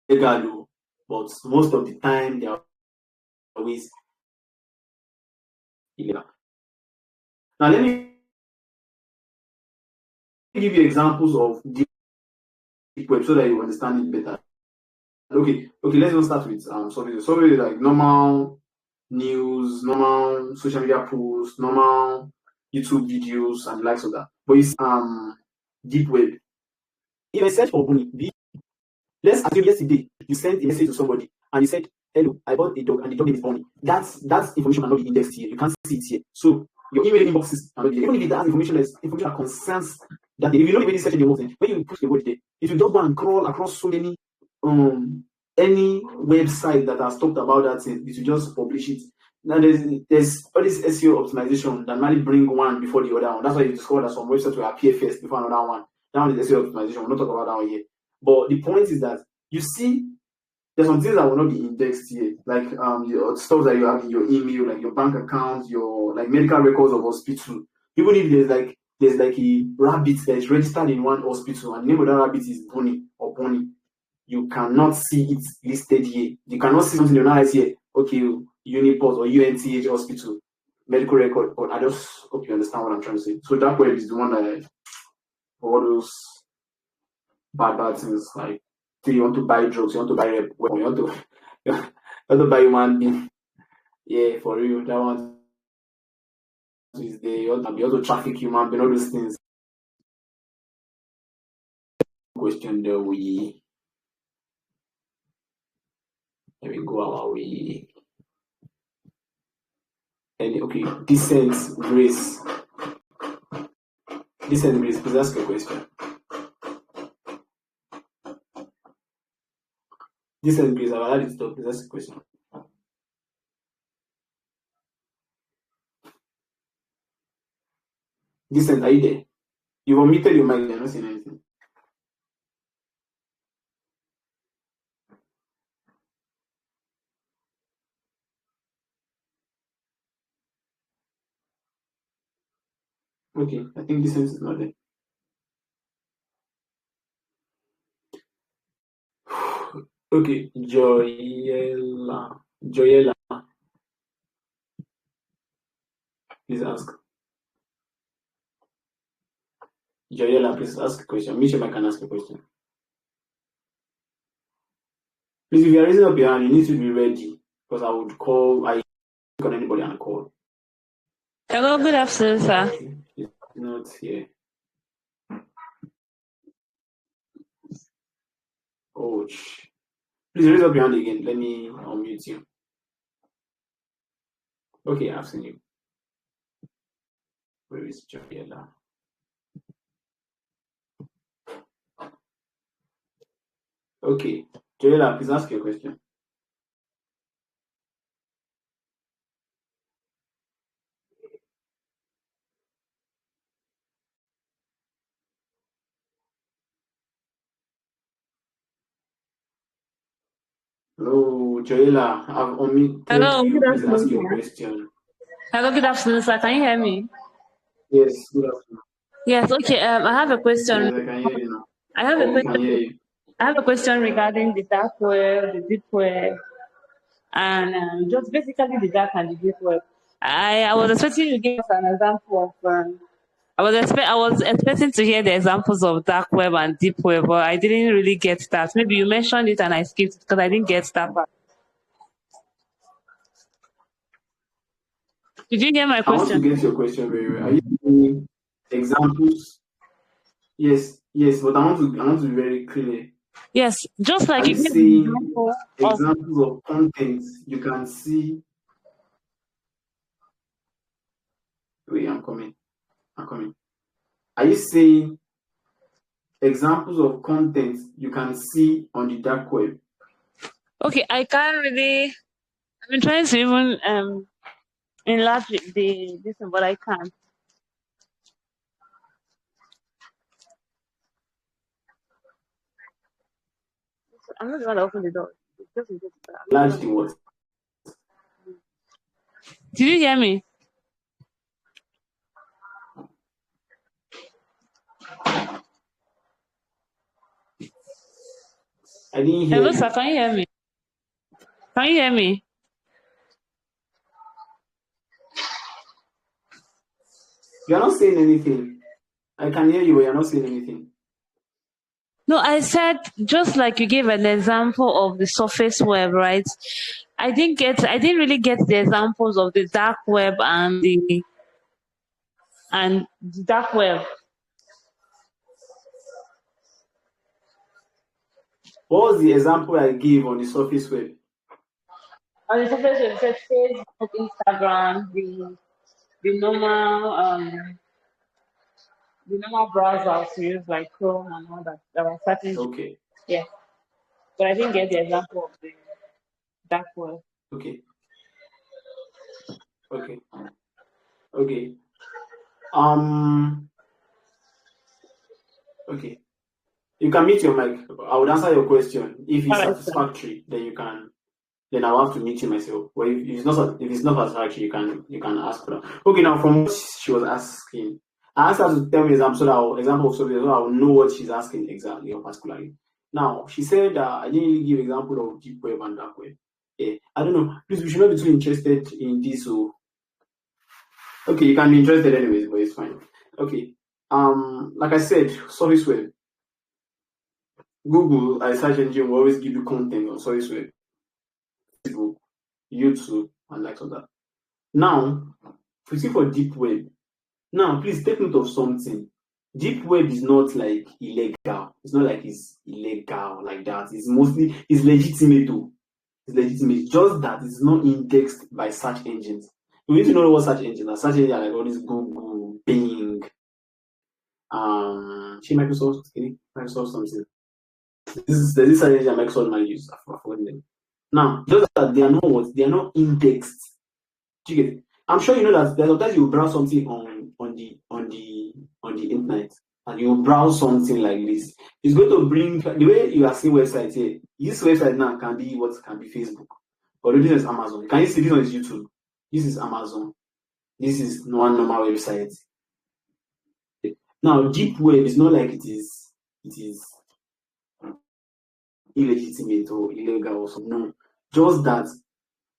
[SPEAKER 1] legal, but most of the time they are always illegal. Now let me give you examples of deep web so that you understand it better. Okay, let's just start with survey like normal news, normal social media posts, normal YouTube videos, and the likes of that. But it's deep web. If I search for money, let's assume yesterday you sent a message to somebody and you said, "Hello, I bought a dog and the dog name is Bonnie." That's information cannot be indexed here. You can't see it here. So your email inboxes cannot be there. Even if it has information that concerns that, if you don't even search any word, when you push the word there, it will just go and crawl across so many any website that has talked about that thing. It will just publish it. Now there's all this SEO optimization that might bring one before the other one. That's why you discover that some websites will appear first before another one. That one is SEO optimization. We'll not talk about that one here. But the point is that you see, there's some things that will not be indexed here, like your stuff that you have in your email, like your bank account, your like medical records of hospital. Even if there's like a rabbit that is registered in one hospital and the name of that rabbit is Bonnie or Bonnie, you cannot see it listed here. You cannot see something in your eyes here. Okay, Uniport or UNTH hospital medical record. But I just hope you understand what I'm trying to say. So that web is the one that all those bad things, like you want to buy drugs, you want to buy you want to buy human being. Yeah, for real, that one is there. You want to traffic human being, all those things. Question there we let me go our way. And okay, decent grace. Decent grace, please ask a question. Decent grace, I've allowed you to talk, please ask a question. Decent, are you there? You've omitted your mic, you're not saying anything. Okay, I think Decent is not there. Okay, Joyella, please ask. Joyella, please ask a question. Mitchell, I can ask a question. Please, if you are raising up your hand, you need to be ready because I would call. I on anybody on a call.
[SPEAKER 12] Hello, good afternoon, sir.
[SPEAKER 1] It's not here. Ouch. Please raise up your hand again. Let me unmute you. Okay, I've seen you. Where is Joyella? Okay, Joyella, please ask your question. Hello, Joyella. I've unmuted
[SPEAKER 12] Hello,
[SPEAKER 1] you.
[SPEAKER 12] good
[SPEAKER 1] Please ask
[SPEAKER 12] afternoon,
[SPEAKER 1] your
[SPEAKER 12] sir.
[SPEAKER 1] question.
[SPEAKER 12] Hello, good afternoon, sir. Can you hear me?
[SPEAKER 1] Yes, good afternoon.
[SPEAKER 12] Yes, okay. I have a question.
[SPEAKER 1] Yes, I can hear you now.
[SPEAKER 12] I have a
[SPEAKER 1] We can
[SPEAKER 12] question.
[SPEAKER 1] hear you.
[SPEAKER 12] I have a question regarding the dark web, the deep web, and just basically the dark and the deep web. I was expecting you to give us an example of. I was expecting to hear the examples of dark web and deep web, but I didn't really get that. Maybe you mentioned it and I skipped it because I didn't get that part. Did you hear my
[SPEAKER 1] I want to
[SPEAKER 12] question?
[SPEAKER 1] get your question very well. Are you giving examples? Yes, but I want to be very clear.
[SPEAKER 12] Yes, just
[SPEAKER 1] Are
[SPEAKER 12] like
[SPEAKER 1] you
[SPEAKER 12] you gave an
[SPEAKER 1] saying
[SPEAKER 12] example of.
[SPEAKER 1] examples of content you can see? Wait, I'm coming. Are you saying examples of content you can see on the dark web?
[SPEAKER 12] Okay, I can't really. I've been trying to even enlarge this one, but I can't. I'm not the one that opened the door. It's just in case, I'm not the
[SPEAKER 1] Large
[SPEAKER 12] one
[SPEAKER 1] the
[SPEAKER 12] that-
[SPEAKER 1] what?
[SPEAKER 12] Did you hear me?
[SPEAKER 1] I didn't hear
[SPEAKER 12] Hello,
[SPEAKER 1] you.
[SPEAKER 12] sir. Can you hear me? Can you hear me?
[SPEAKER 1] You're not saying anything. I can hear you, but you're not saying anything.
[SPEAKER 12] No, I said just like you gave an example of the surface web, right? I didn't really get the examples of the dark web and the dark web.
[SPEAKER 1] What was the example I gave on the surface web?
[SPEAKER 12] On the surface web, it said Facebook, Instagram, the normal browsers we use like Chrome and all that. That was certain.
[SPEAKER 1] Okay.
[SPEAKER 12] Yeah, but I didn't get the example of the dark web.
[SPEAKER 1] Okay. Okay. Okay. Okay. You can mute your mic. I would answer your question. If it's
[SPEAKER 12] Alright, sir.
[SPEAKER 1] satisfactory, then you can. Then I'll have to mute you myself. But if it's not satisfactory, you can ask for that. Okay. Now, from what she was asking, I asked her to tell me example of something, so I will know what she's asking exactly or particularly. Now, she said I didn't really give example of deep web and dark web. Yeah, I don't know. Please, we should not be too interested in this. So, okay, you can be interested anyways, but it's fine. Okay. Like I said, surface web. Google, a search engine, will always give you content on surface web, Facebook, YouTube, and like that. Now, if you see for deep web, now please take note of something. Deep web is not like illegal. It's not like it's illegal like that. It's legitimate though. It's legitimate. Just that it's not indexed by search engines. You need to know what search engines are. Search engines are like all these Google, Bing, Microsoft something. There's this search engine Microsoft might use. I've forgotten them. Now, just that they are not what? They are not indexed. Do you get it? I'm sure you know that there's sometimes you browse something on the internet and you browse something like this. It's going to bring the way you are seeing websites here. This website now can be Facebook. But this is Amazon. Can you see this one is YouTube? This is Amazon. This is one normal website. Now, deep web is not like it is illegitimate or illegal or something. No, just that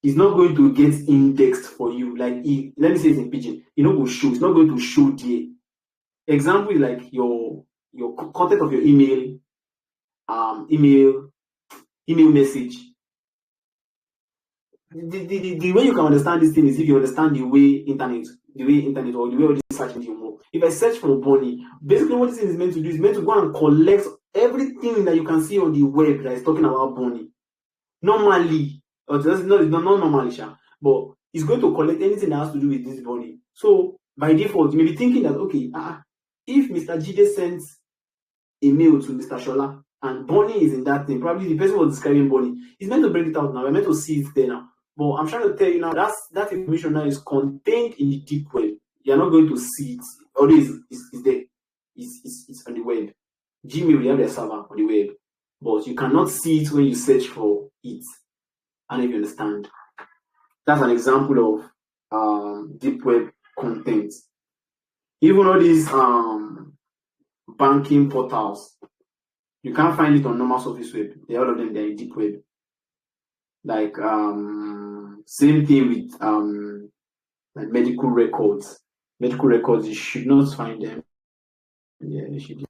[SPEAKER 1] it's not going to get indexed for you. Like, let me say it's in pidgin. It's not going to show there. Example is like your content of your email message. The way you can understand this thing is if you understand the way internet or the way all this search engine work. If I search for Bonnie, basically what this thing is meant to do is meant to go and collect everything that you can see on the web that is talking about Bonnie. Normally, or not normally, but it's going to collect anything that has to do with this Bonnie. So by default, you may be thinking that okay, if Mr. Jide sends a mail to Mr. Shola and Bonnie is in that thing, probably the person was describing Bonnie. He's meant to bring it out now. We're meant to see it there now. But I'm trying to tell you now that information now is contained in the deep web. You're not going to see it. Although it's there. It's on the web. Gmail, they have their server on the web. But you cannot see it when you search for it. And if you understand. That's an example of deep web content. Even all these banking portals, you can't find it on normal surface web. All of them, they're in deep web. Like same thing with like medical records. Medical records, you should not find them. Yeah, you should.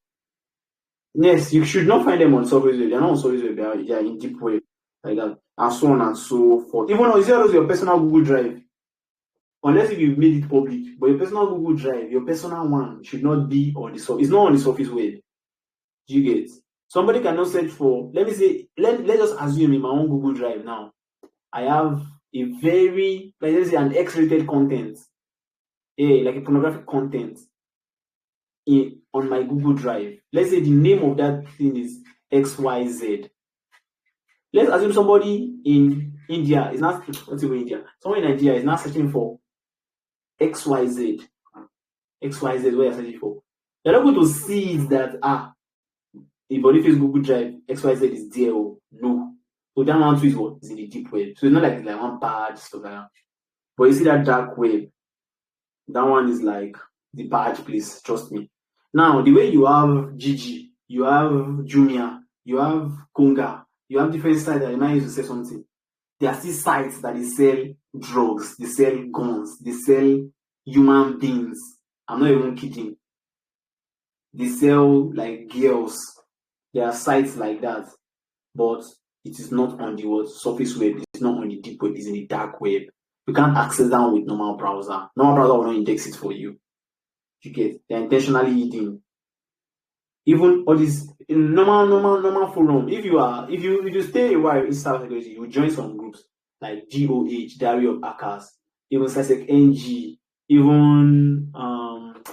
[SPEAKER 1] Yes, you should not find them on surface web. They're not on surface web. They are in deep web, like that, and so on and so forth. Even though you see those your personal Google Drive, unless if you've made it public, but your personal Google Drive, your personal one, should not be on the surface. It's not on the surface web. Do you get? Somebody cannot search for. Let me say. Let's just assume in my own Google Drive now, I have a very, let's say, an X-rated content, like a pornographic content. on my Google Drive. Let's say the name of that thing is XYZ. Let's assume somebody in India is not, let's say India, someone in Nigeria is not searching for XYZ. XYZ, what you're searching for. You're not going to see that, if Boniface Google Drive, XYZ is there. No. So that one too is what? Is in the deep web. So it's not like one bad stuff like that. But you see that dark web, that one is like the bad place, trust me. Now, the way you have Gigi, you have Jumia, you have Konga, you have different sites that you might use to sell something. There are still sites that they sell drugs, they sell guns, they sell human beings. I'm not even kidding. They sell like girls. There are sites like that, but it is not on the surface web. It's not on the deep web. It's in the dark web. You can't access that with normal browser. Normal browser will not index it for you. You get? They're intentionally hidden. Even all these in normal forum. If you stay a while in cybersecurity, you join some groups like GOH, Diary of Hackers, even CSEC NG, even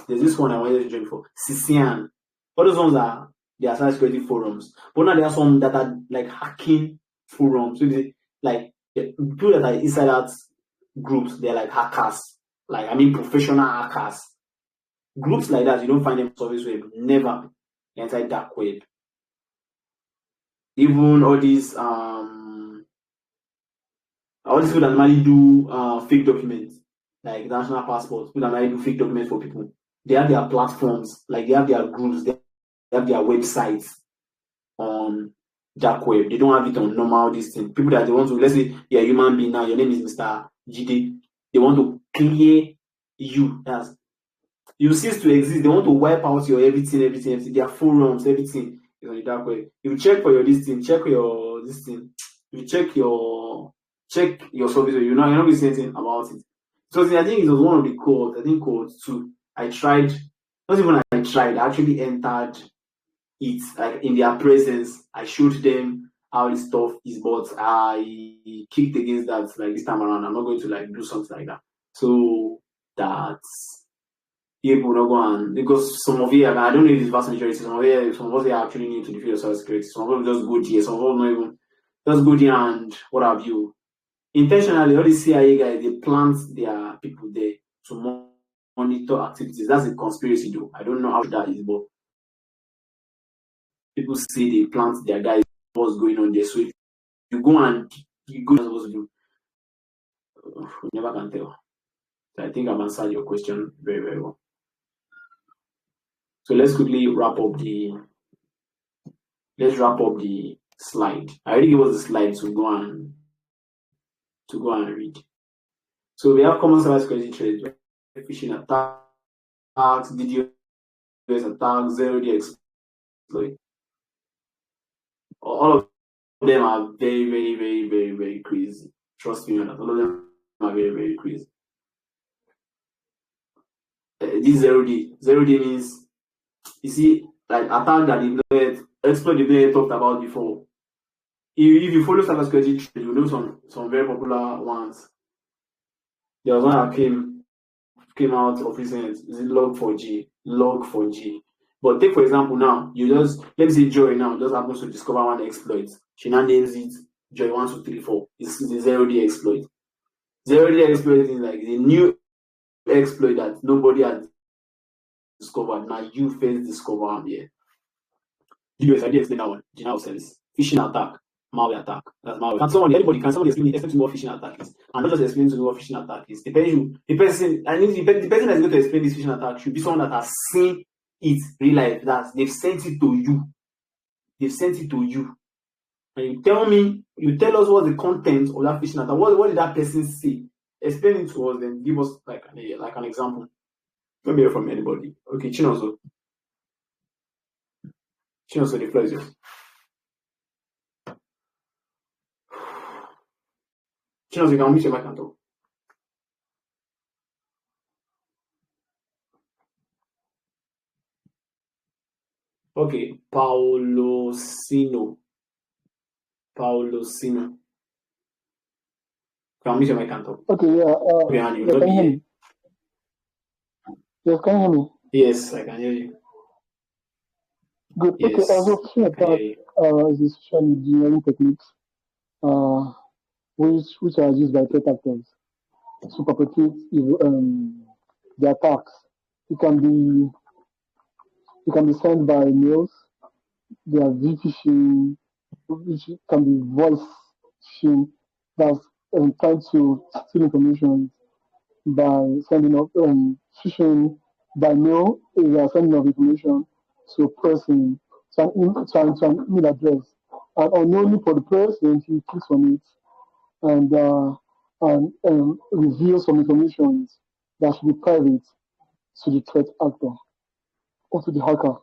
[SPEAKER 1] there's this one I wanted to join for CCN. All those ones are cybersecurity forums. But now there are some that are like hacking forums. So they, like people that are inside that groups, they're like hackers. Like professional hackers. Groups like that, you don't find them on surface web. Never inside dark web. Even all these people that normally do fake documents, like national passports, people that normally do fake documents for people. They have their platforms, like they have their groups, they have their websites on dark web. They don't have it on normal this thing. People that they want to, let's say you're a human being now, your name is Mr. Jide. They want to clear you. That's you cease to exist. They want to wipe out your everything. Their forums, everything is on the dark web. You check for your this thing, check your this thing. You check your service. You're not going to say anything about it. So I think it was one of the codes. I think code 2. I tried. Not even I tried. I actually entered it like in their presence. I showed them how the stuff is, but I kicked against that like this time around. I'm not going to like do something like that. So that's people not go on because some of you, I don't know if it's vast majority, some of us are actually new to the field of cybersecurity. Some of them just go there, some of them not even just go there and what have you. Intentionally, all the CIA guys, they plant their people there to monitor activities. That's a conspiracy though. I don't know how that is, but people say they plant their guys, what's going on there. So if you go and you go supposed to do, you never can tell. So I think I've answered your question very, very well. So let's quickly wrap up the slide. I already gave us the slide to go and read. So we have common cybersecurity threats, phishing attacks, DDoS attacks, zero-day exploit. All of them are very, very, very, very, very crazy. Trust me on that. All of them are very, very crazy. This zero-day means, you see, like attack that exploit they've talked about before. If you follow cybersecurity trends, you know some very popular ones. There was one that came out of recent, is it Log4j. But take for example now, let me say Joy now just happens to discover one exploit. She now names it Joy 1234. It's the zero-day exploit. Zero-day exploit is like the new exploit that nobody has discovered. Now you first discover them here. I did explain that one. Denial of service, phishing attack, malware attack. That's malware. Can somebody explain to me what phishing attack is? And not just explain to me what phishing attack is. The person that's going to explain this phishing attack should be someone that has seen it real life. That they've sent it to you. And you tell us what the content of that phishing attack. What did that person say? Explain it to us, then give us like an example. Don't hear from anybody. Okay, Chinoso, the floor is yours. Chinoso, you can mute your mic and talk. Okay, Paolo Sino. Can you mute your mic and talk?
[SPEAKER 11] Okay, yeah.
[SPEAKER 1] Okay,
[SPEAKER 11] Can you hear me? Yes, can you hear me?
[SPEAKER 1] Yes, I can hear you.
[SPEAKER 11] Good. Okay.
[SPEAKER 1] Yes,
[SPEAKER 11] Also, phishing
[SPEAKER 1] I can hear
[SPEAKER 11] attack
[SPEAKER 1] you.
[SPEAKER 11] is a social engineering techniques which are used by threat actors to perpetrate the attacks. It can be it can be sent by mails. There are phishing, which can be voice phishing. That's trying to steal information by sending of phishing by mail is a sending of information to a person to an email address, and unknowingly for the person he clicks on it and reveal some information that should be private to the threat actor or to the hacker.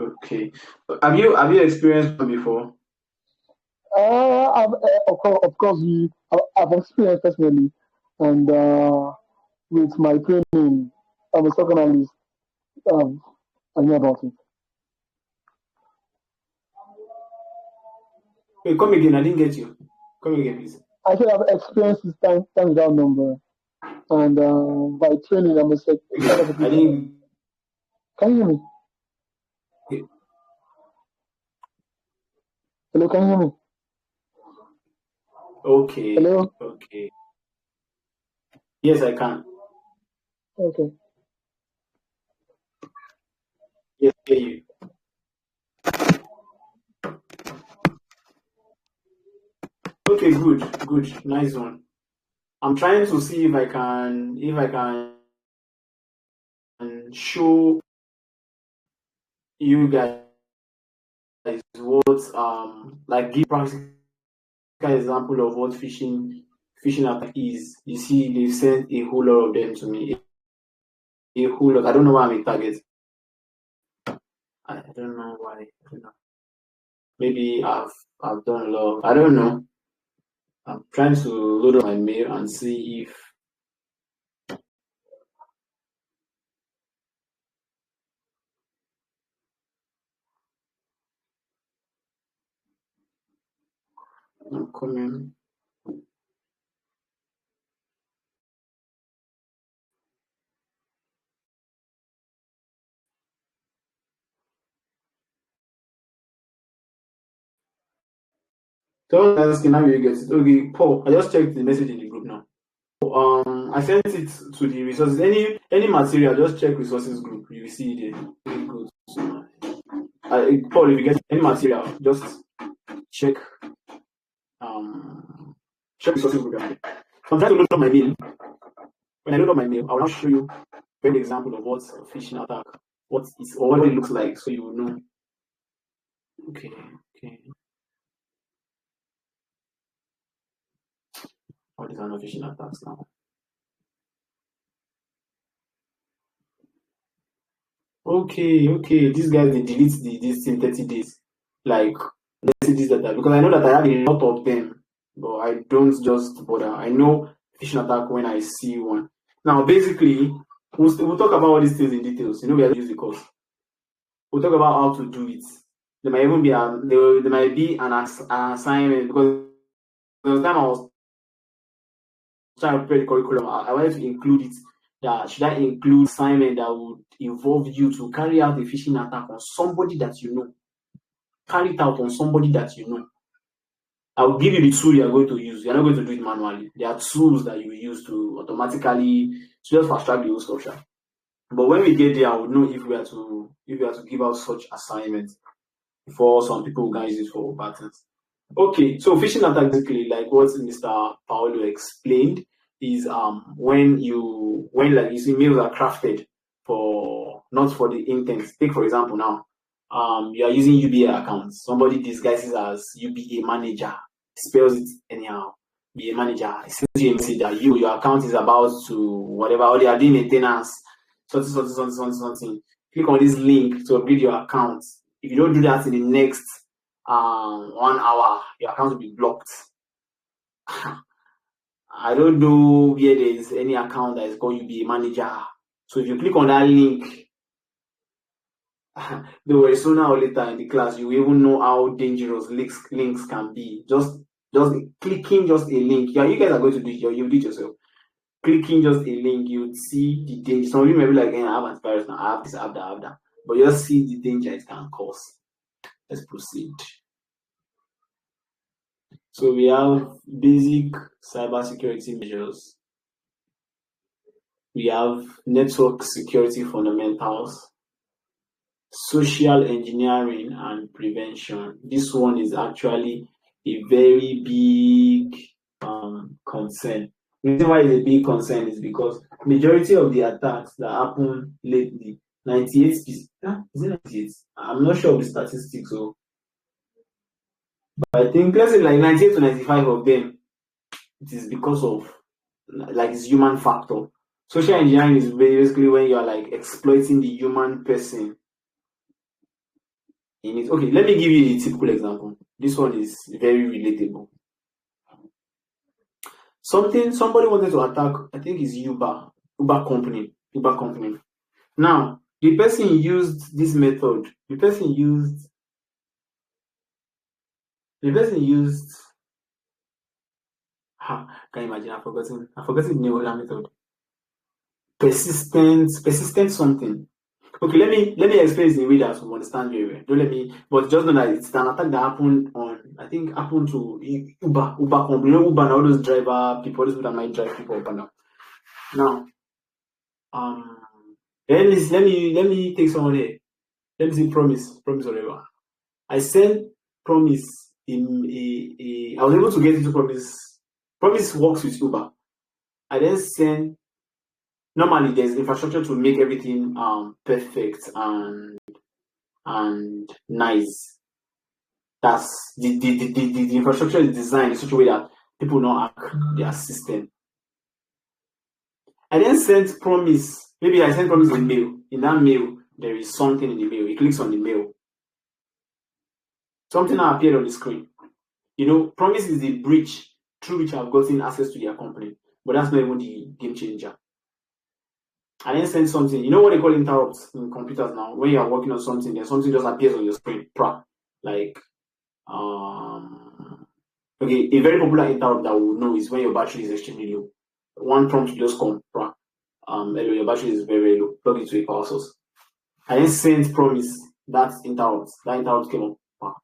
[SPEAKER 1] Okay. Have you experienced one before?
[SPEAKER 11] Of course, I've experienced personally, and with my training, I'm a stock analyst. I know about it.
[SPEAKER 1] Wait, come again. I didn't get you. Come again, please.
[SPEAKER 11] I said I've experienced this time without number, and by training, I'm a cybersecurity.
[SPEAKER 1] I didn't.
[SPEAKER 11] Can you hear me? Hello, can you hear me?
[SPEAKER 1] Okay.
[SPEAKER 11] Hello.
[SPEAKER 1] Okay. Yes, I can.
[SPEAKER 11] Okay.
[SPEAKER 1] Yes, I hear you. Okay, good, nice one. I'm trying to see if I can show you guys what like give practical example of what phishing attack is. You see, they've sent a whole lot of them to me. A whole lot. I don't know why I'm a target. I don't know why. I don't know. Maybe I've done a lot. I don't know. I'm trying to load up my mail and see if I'm coming. So asking how you get it. Okay, Paul, I just checked the message in the group now. I sent it to the resources. Any material, just check resources group. You will see it there. It goes. Paul, if you get any material, just check resources group. So I'm trying to load up my mail. When I load up my mail, I will now show you an example of what's a phishing attack, what it looks like, so you will know. Okay. What is an phishing attacks now? Okay. These guys they delete this in 30 days. Like let's say this data because I know that I have a lot of them, but I don't just bother. I know phishing attack when I see one. Now basically we'll talk about all these things in details. We are use the course. We'll talk about how to do it. There might even be there might be an assignment because the time I was trying to prepare the curriculum, I wanted to include it. That should I include assignment that would involve you to carry out a phishing attack on somebody that you know? Carry it out on somebody that you know. I will give you the tool you are going to use. You're not going to do it manually. There are tools that you will use to automatically just fast track the whole structure. But when we get there, I would know if we are to give out such assignments before some people can use it for patterns. Okay, so phishing attack basically, like what Mr. Paolo explained, is when like you see mails are crafted for not for the intent. Take for example now, you are using UBA accounts. Somebody disguises as UBA manager, spells it anyhow. UBA manager sends you a message that your account is about to whatever, or they are doing maintenance, something. Click on this link to upgrade your account. If you don't do that in the next 1 hour, your account will be blocked. I don't know where there is any account that is called UBA manager. So if you click on that link, don't worry, sooner or later in the class, you will even know how dangerous links can be. Just clicking just a link. Yeah, you guys are going to do it. You'll do it yourself. clicking just a link, you'd see the danger. Some of you may be like, I have antivirus now, I have this, I have that, I have that. But you just see the danger it can cause. Let's proceed. So we have basic cybersecurity measures. We have network security fundamentals, social engineering and prevention. This one is actually a very big concern. The reason why it's a big concern is because majority of the attacks that happen lately, 98%, is it 98? I'm not sure of the statistics, so but I think let's say like 98 to 95 of them, it is because of like it's human factor. Social engineering is basically when you are like exploiting the human person in it. Okay, let me give you a typical example. This one is very relatable. Somebody wanted to attack, I think it's Uber company. Now, the person used this method. The person used can you imagine? I've forgotten the name of that method. Persistent something. Okay, let me explain this in a way that we understand very well. Don't let me, but just know that it's an attack that happened to Uber company. You know, Uber and all those driver people, those people that might drive people up and down. Now, let me take someone here. Let me see Promise whatever. I sent Promise I was able to get into Promise. Promise works with Uber. I then send. Normally, there's infrastructure to make everything perfect and nice. That's the infrastructure is designed in such a way that people don't hack their system. I then sent Promise. Maybe I sent Promise a mail. In that mail, there is something in the mail. He clicks on the mail. Something appeared on the screen. You know, Promise is the bridge through which I've gotten access to their company. But that's not even the game changer. I then send something. You know what they call interrupts in computers now? When you are working on something, then something just appears on your screen. Like, okay, a very popular interrupt that we will know is when your battery is extremely low. One prompt will just come. Hello, your battery is very, very low. Plug it to a power source. I then sent Promise that interrupt. That interrupt came up.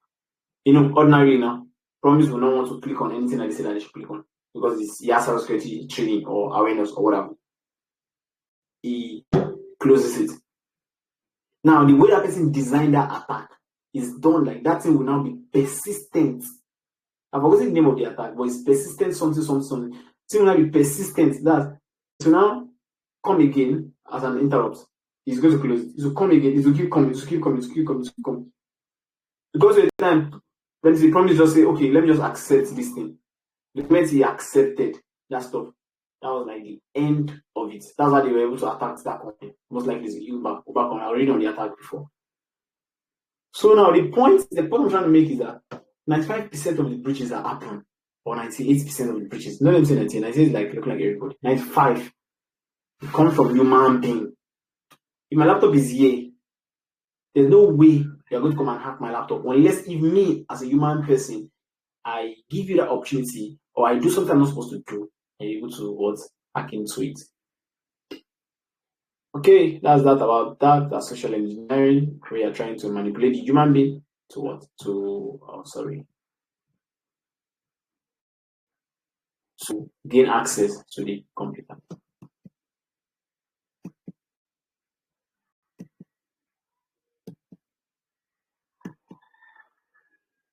[SPEAKER 1] You know, ordinarily now, Promise will not want to click on anything that they say that they should click on because it's cybersecurity training or awareness or whatever. He closes it. Now, the way that person designed that attack is done like that thing will now be persistent. I've forgotten the name of the attack, but it's persistent something. It will now be persistent. That it will now come again as an interrupt. It's going to close it. It will come again. It will keep coming. Because at the time, when the Promise just say, okay, let me just accept this thing. The moment he accepted that stuff, that was like the end of it. That's why they were able to attack that company. Most likely it's Uber company. I already on the attack before. So now the point I'm trying to make is that 95% of the breaches that happen, or 98% of the breaches, not even 90 is like looking like everybody. 95 it comes from human being. If my laptop is here, there's no way you're going to come and hack my laptop unless if me as a human person, I give you that opportunity or I do something I'm not supposed to do and you're able to hack into it. Okay, that's that about that. That's social engineering. We are trying to manipulate the human being to what? To gain access to the computer.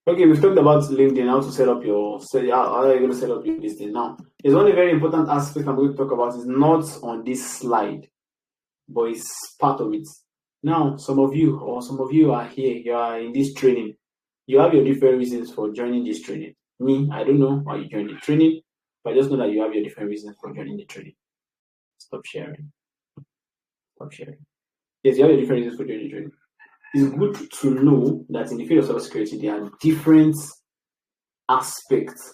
[SPEAKER 1] Okay, we've talked about LinkedIn, how to set up how are you going to set up your business. Now, there's one very important aspect I'm going to talk about is not on this slide, but it's part of it. Now, some of you are here, you are in this training. You have your different reasons for joining this training. Me, I don't know why you joined the training, but I just know that you have your different reasons for joining the training. Stop sharing. Yes, you have your different reasons for joining the training. It's good to know that in the field of cybersecurity, there are different aspects.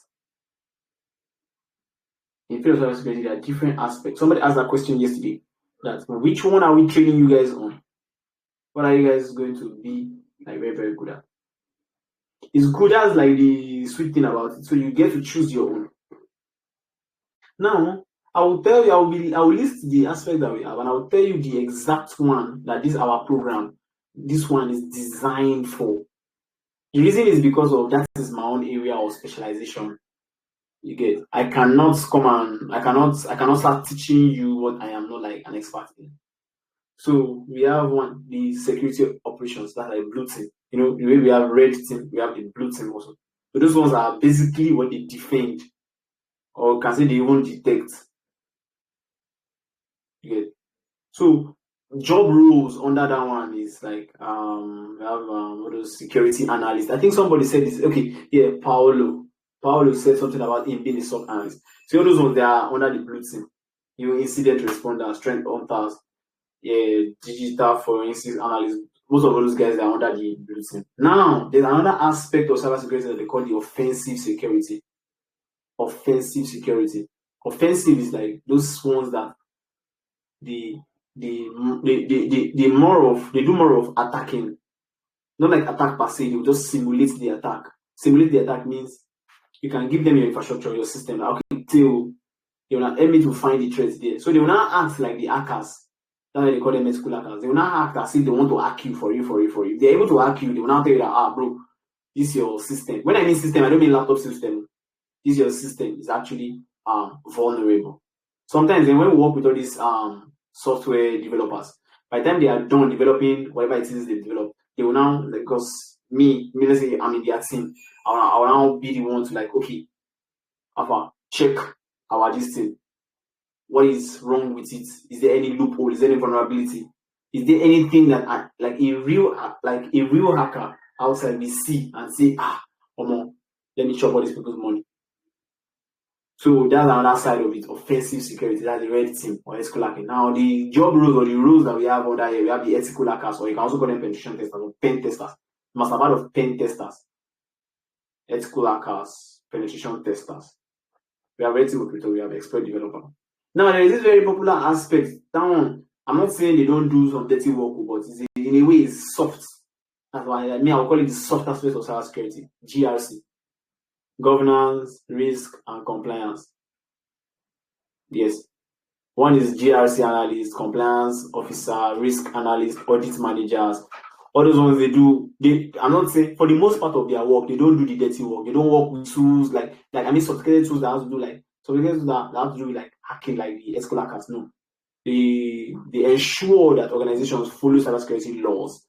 [SPEAKER 1] In the field of cybersecurity, there are different aspects. Somebody asked that question yesterday, that which one are we training you guys on? What are you guys going to be like very, very good at? It's good as like the sweet thing about it. So you get to choose your own. Now, I will tell you, I will list the aspect that we have, and I will tell you the exact one that this our program, this one is designed for. The reason is because of that is my own area of specialization. You get, I cannot start teaching you what I am not like an expert in. So we have one, the security operations, that are blue team. You know, the way we have red team, we have the blue team also. So those ones are basically what they defend, or can say they even detect. You get. So job roles under that one is like we have what those security analysts. I think somebody said this. Okay, yeah, Paolo said something about him being a SOC analyst. So all those ones, they are under the blue team. You know, incident responders, strength hunters, yeah, digital forensics analysts. Most of those guys are under the blue team. Now, there's another aspect of cybersecurity that they call the offensive security. Offensive security. Offensive is like those ones that they do more of attacking, not like attack per se. They will just simulate the attack. Simulate the attack means you can give them your infrastructure, your system. Like, okay, till they will not help me to find the threats there. So they will not act like the hackers. That's why they call them ethical hackers. They will not act as if they want to hack you for you. If they're able to hack you, they will not tell you that, bro, this is your system. When I mean system, I don't mean laptop system. This your system is actually vulnerable. Sometimes when we work with all these software developers, by the time they are done developing whatever it is they develop, they will now, because let's say I'm in their team, I will now be the one to like, okay, Alpha, check our this thing. What is wrong with it? Is there any loophole? Is there any vulnerability? Is there anything that like a real hacker outside we see and say, let me chop all these people's money? So that's another side of it, offensive security. That's the red team or ethical hacking. Now the job roles or the roles that we have under here, we have the ethical hackers, or you can also call them penetration testers or pen testers. You must have heard of pen testers, ethical hackers, penetration testers. We have red team recruiter, we have expert developer. Now there is this very popular aspect. That one, I'm not saying they don't do some dirty work, but it's in a way it's soft. That's why I will call it the soft aspect of cybersecurity, GRC. Governance, risk, and compliance. Yes. One is GRC analyst, compliance officer, risk analyst, audit managers. All those ones I'm not saying for the most part of their work, they don't do the dirty work. They don't work with tools like sophisticated tools that have to do like sophisticated tools that have to do with like hacking, like the ethical hackers. No. They ensure that organizations follow cybersecurity laws.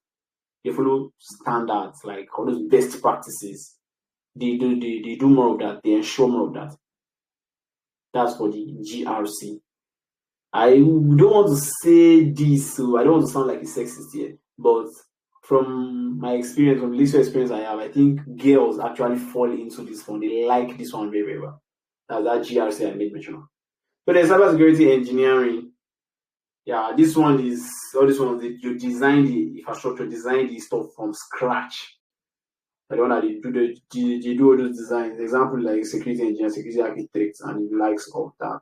[SPEAKER 1] They follow standards, like all those best practices. They do more of that. They ensure more of that. That's for the GRC. I don't want to say this, so I don't want to sound like a sexist here, but from my experience, from the little experience I have, I think girls actually fall into this one. They like this one very, very well. That's that GRC I made mention of. So there's cybersecurity engineering. Yeah, this one is you design the infrastructure, design the stuff from scratch. I don't know, they do all those designs. Example like security engineer, security architects, and the likes of that.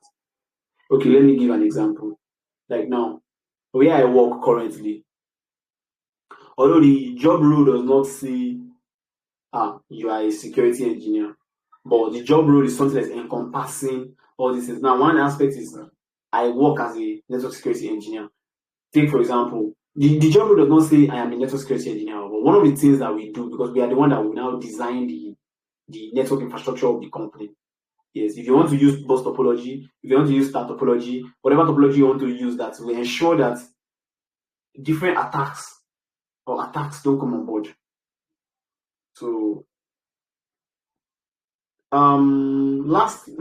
[SPEAKER 1] Okay, let me give an example. Like now, where I work currently, although the job role does not say you are a security engineer, but the job role is something that's encompassing all these things. Now, one aspect is I work as a network security engineer. Take, for example, the job role does not say I am a network security engineer, but one of the things that we do, because we are the one that will now design the network infrastructure of the company. Yes, if you want to use bus topology, if you want to use star topology, whatever topology you want to use, that will ensure that different attacks don't come on board. So, lastly,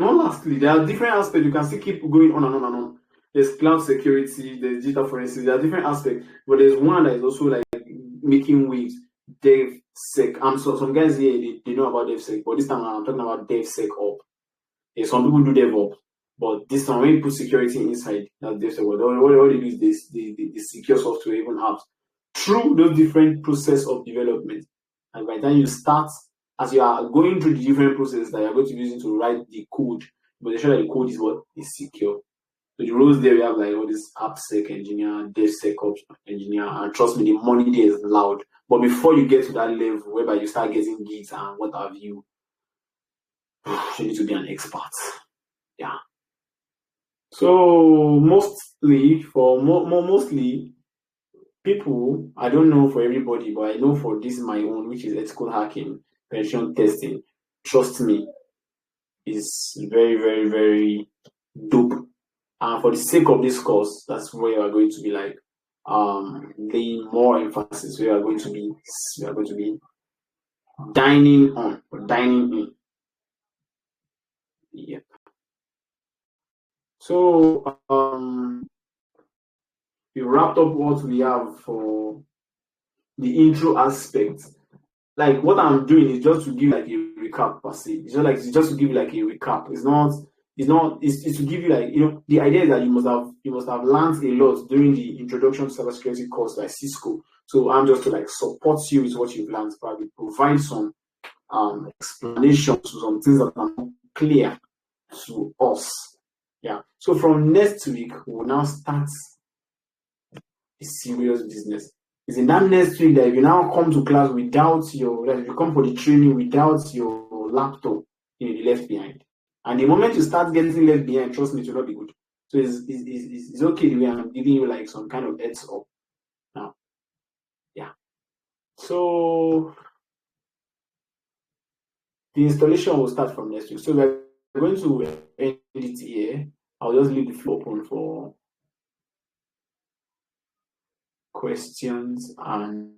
[SPEAKER 1] there are different aspects. You can still keep going on and on and on. There's cloud security, there's digital forensics, there are different aspects, but there's one that is also like making waves, DevSec. So some guys here, they know about DevSec, but this time I'm talking about DevSecOps. Yeah, some people do DevOps, but this time when you put security inside, that's DevSec. What they do is they secure software, even apps, through those different process of development. And by the time you start, as you are going through the different processes that you're going to be using to write the code, but ensure that the code is secure. So the roles there, we have like all this AppSec engineer, DevSecOps engineer, and trust me, the money there is loud. But before you get to that level whereby you start getting gigs and what have you, you need to be an expert. Yeah. So mostly people, I don't know for everybody, but I know for this my own, which is ethical hacking, penetration testing. Trust me, is very, very, very dope. And for the sake of this course, that's where we are going to be like laying more emphasis. We are going to be dining on or dining in. Yep. So we wrapped up what we have for the intro aspect. Like what I'm doing is just to give like a recap per se. It's just to give you like a recap. It's to give you like the idea is that you must have learned a lot during the introduction to cybersecurity course by Cisco. So I'm just to like support you with what you've learned, probably provide some explanations to some things that are not clear to us. Yeah. So from next week we'll now start a serious business. It's in that next week that if you now come to class without if you come for the training without your laptop, you'll be left behind. And the moment you start getting left behind, trust me, it will not be good. So it's okay the way I'm giving you like some kind of heads up now. Yeah. So the installation will start from next week. So we're going to end it here. I'll just leave the floor open for questions and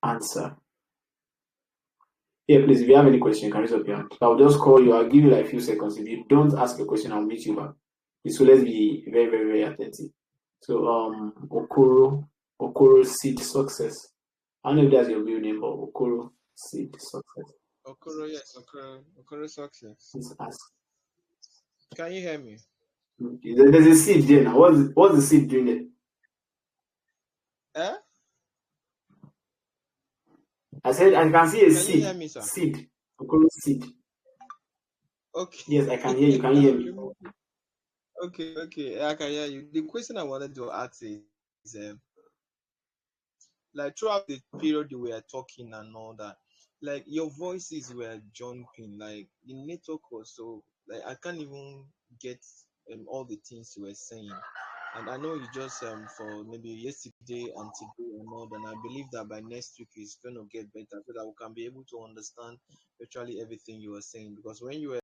[SPEAKER 1] answer. Yeah, please, if you have any question, you can raise up your hand. I'll just call you. I'll give you like a few seconds. If you don't ask a question, I'll meet you back. So let's be very, very, very attentive. So Okoro Seed Success. I don't know if that's your real name, but Okoro Seed Success.
[SPEAKER 2] Okoro, yes, Okoro success.
[SPEAKER 1] Please ask.
[SPEAKER 2] Can you hear me?
[SPEAKER 1] There's a seed there now. What's the seed doing there? I said I can see a seed.
[SPEAKER 2] You hear me, sir?
[SPEAKER 1] Seed. Okoro Seed.
[SPEAKER 2] Okay.
[SPEAKER 1] Yes, I can hear you. Can you hear me?
[SPEAKER 2] Okay, I can hear you. The question I wanted to ask is like throughout the period you were talking and all that, like your voices were jumping, like the network was so like I can't even get all the things you were saying. And I know you just for maybe yesterday and today and all, and I believe that by next week it's gonna get better so that we can be able to understand virtually everything you were saying. Because when you were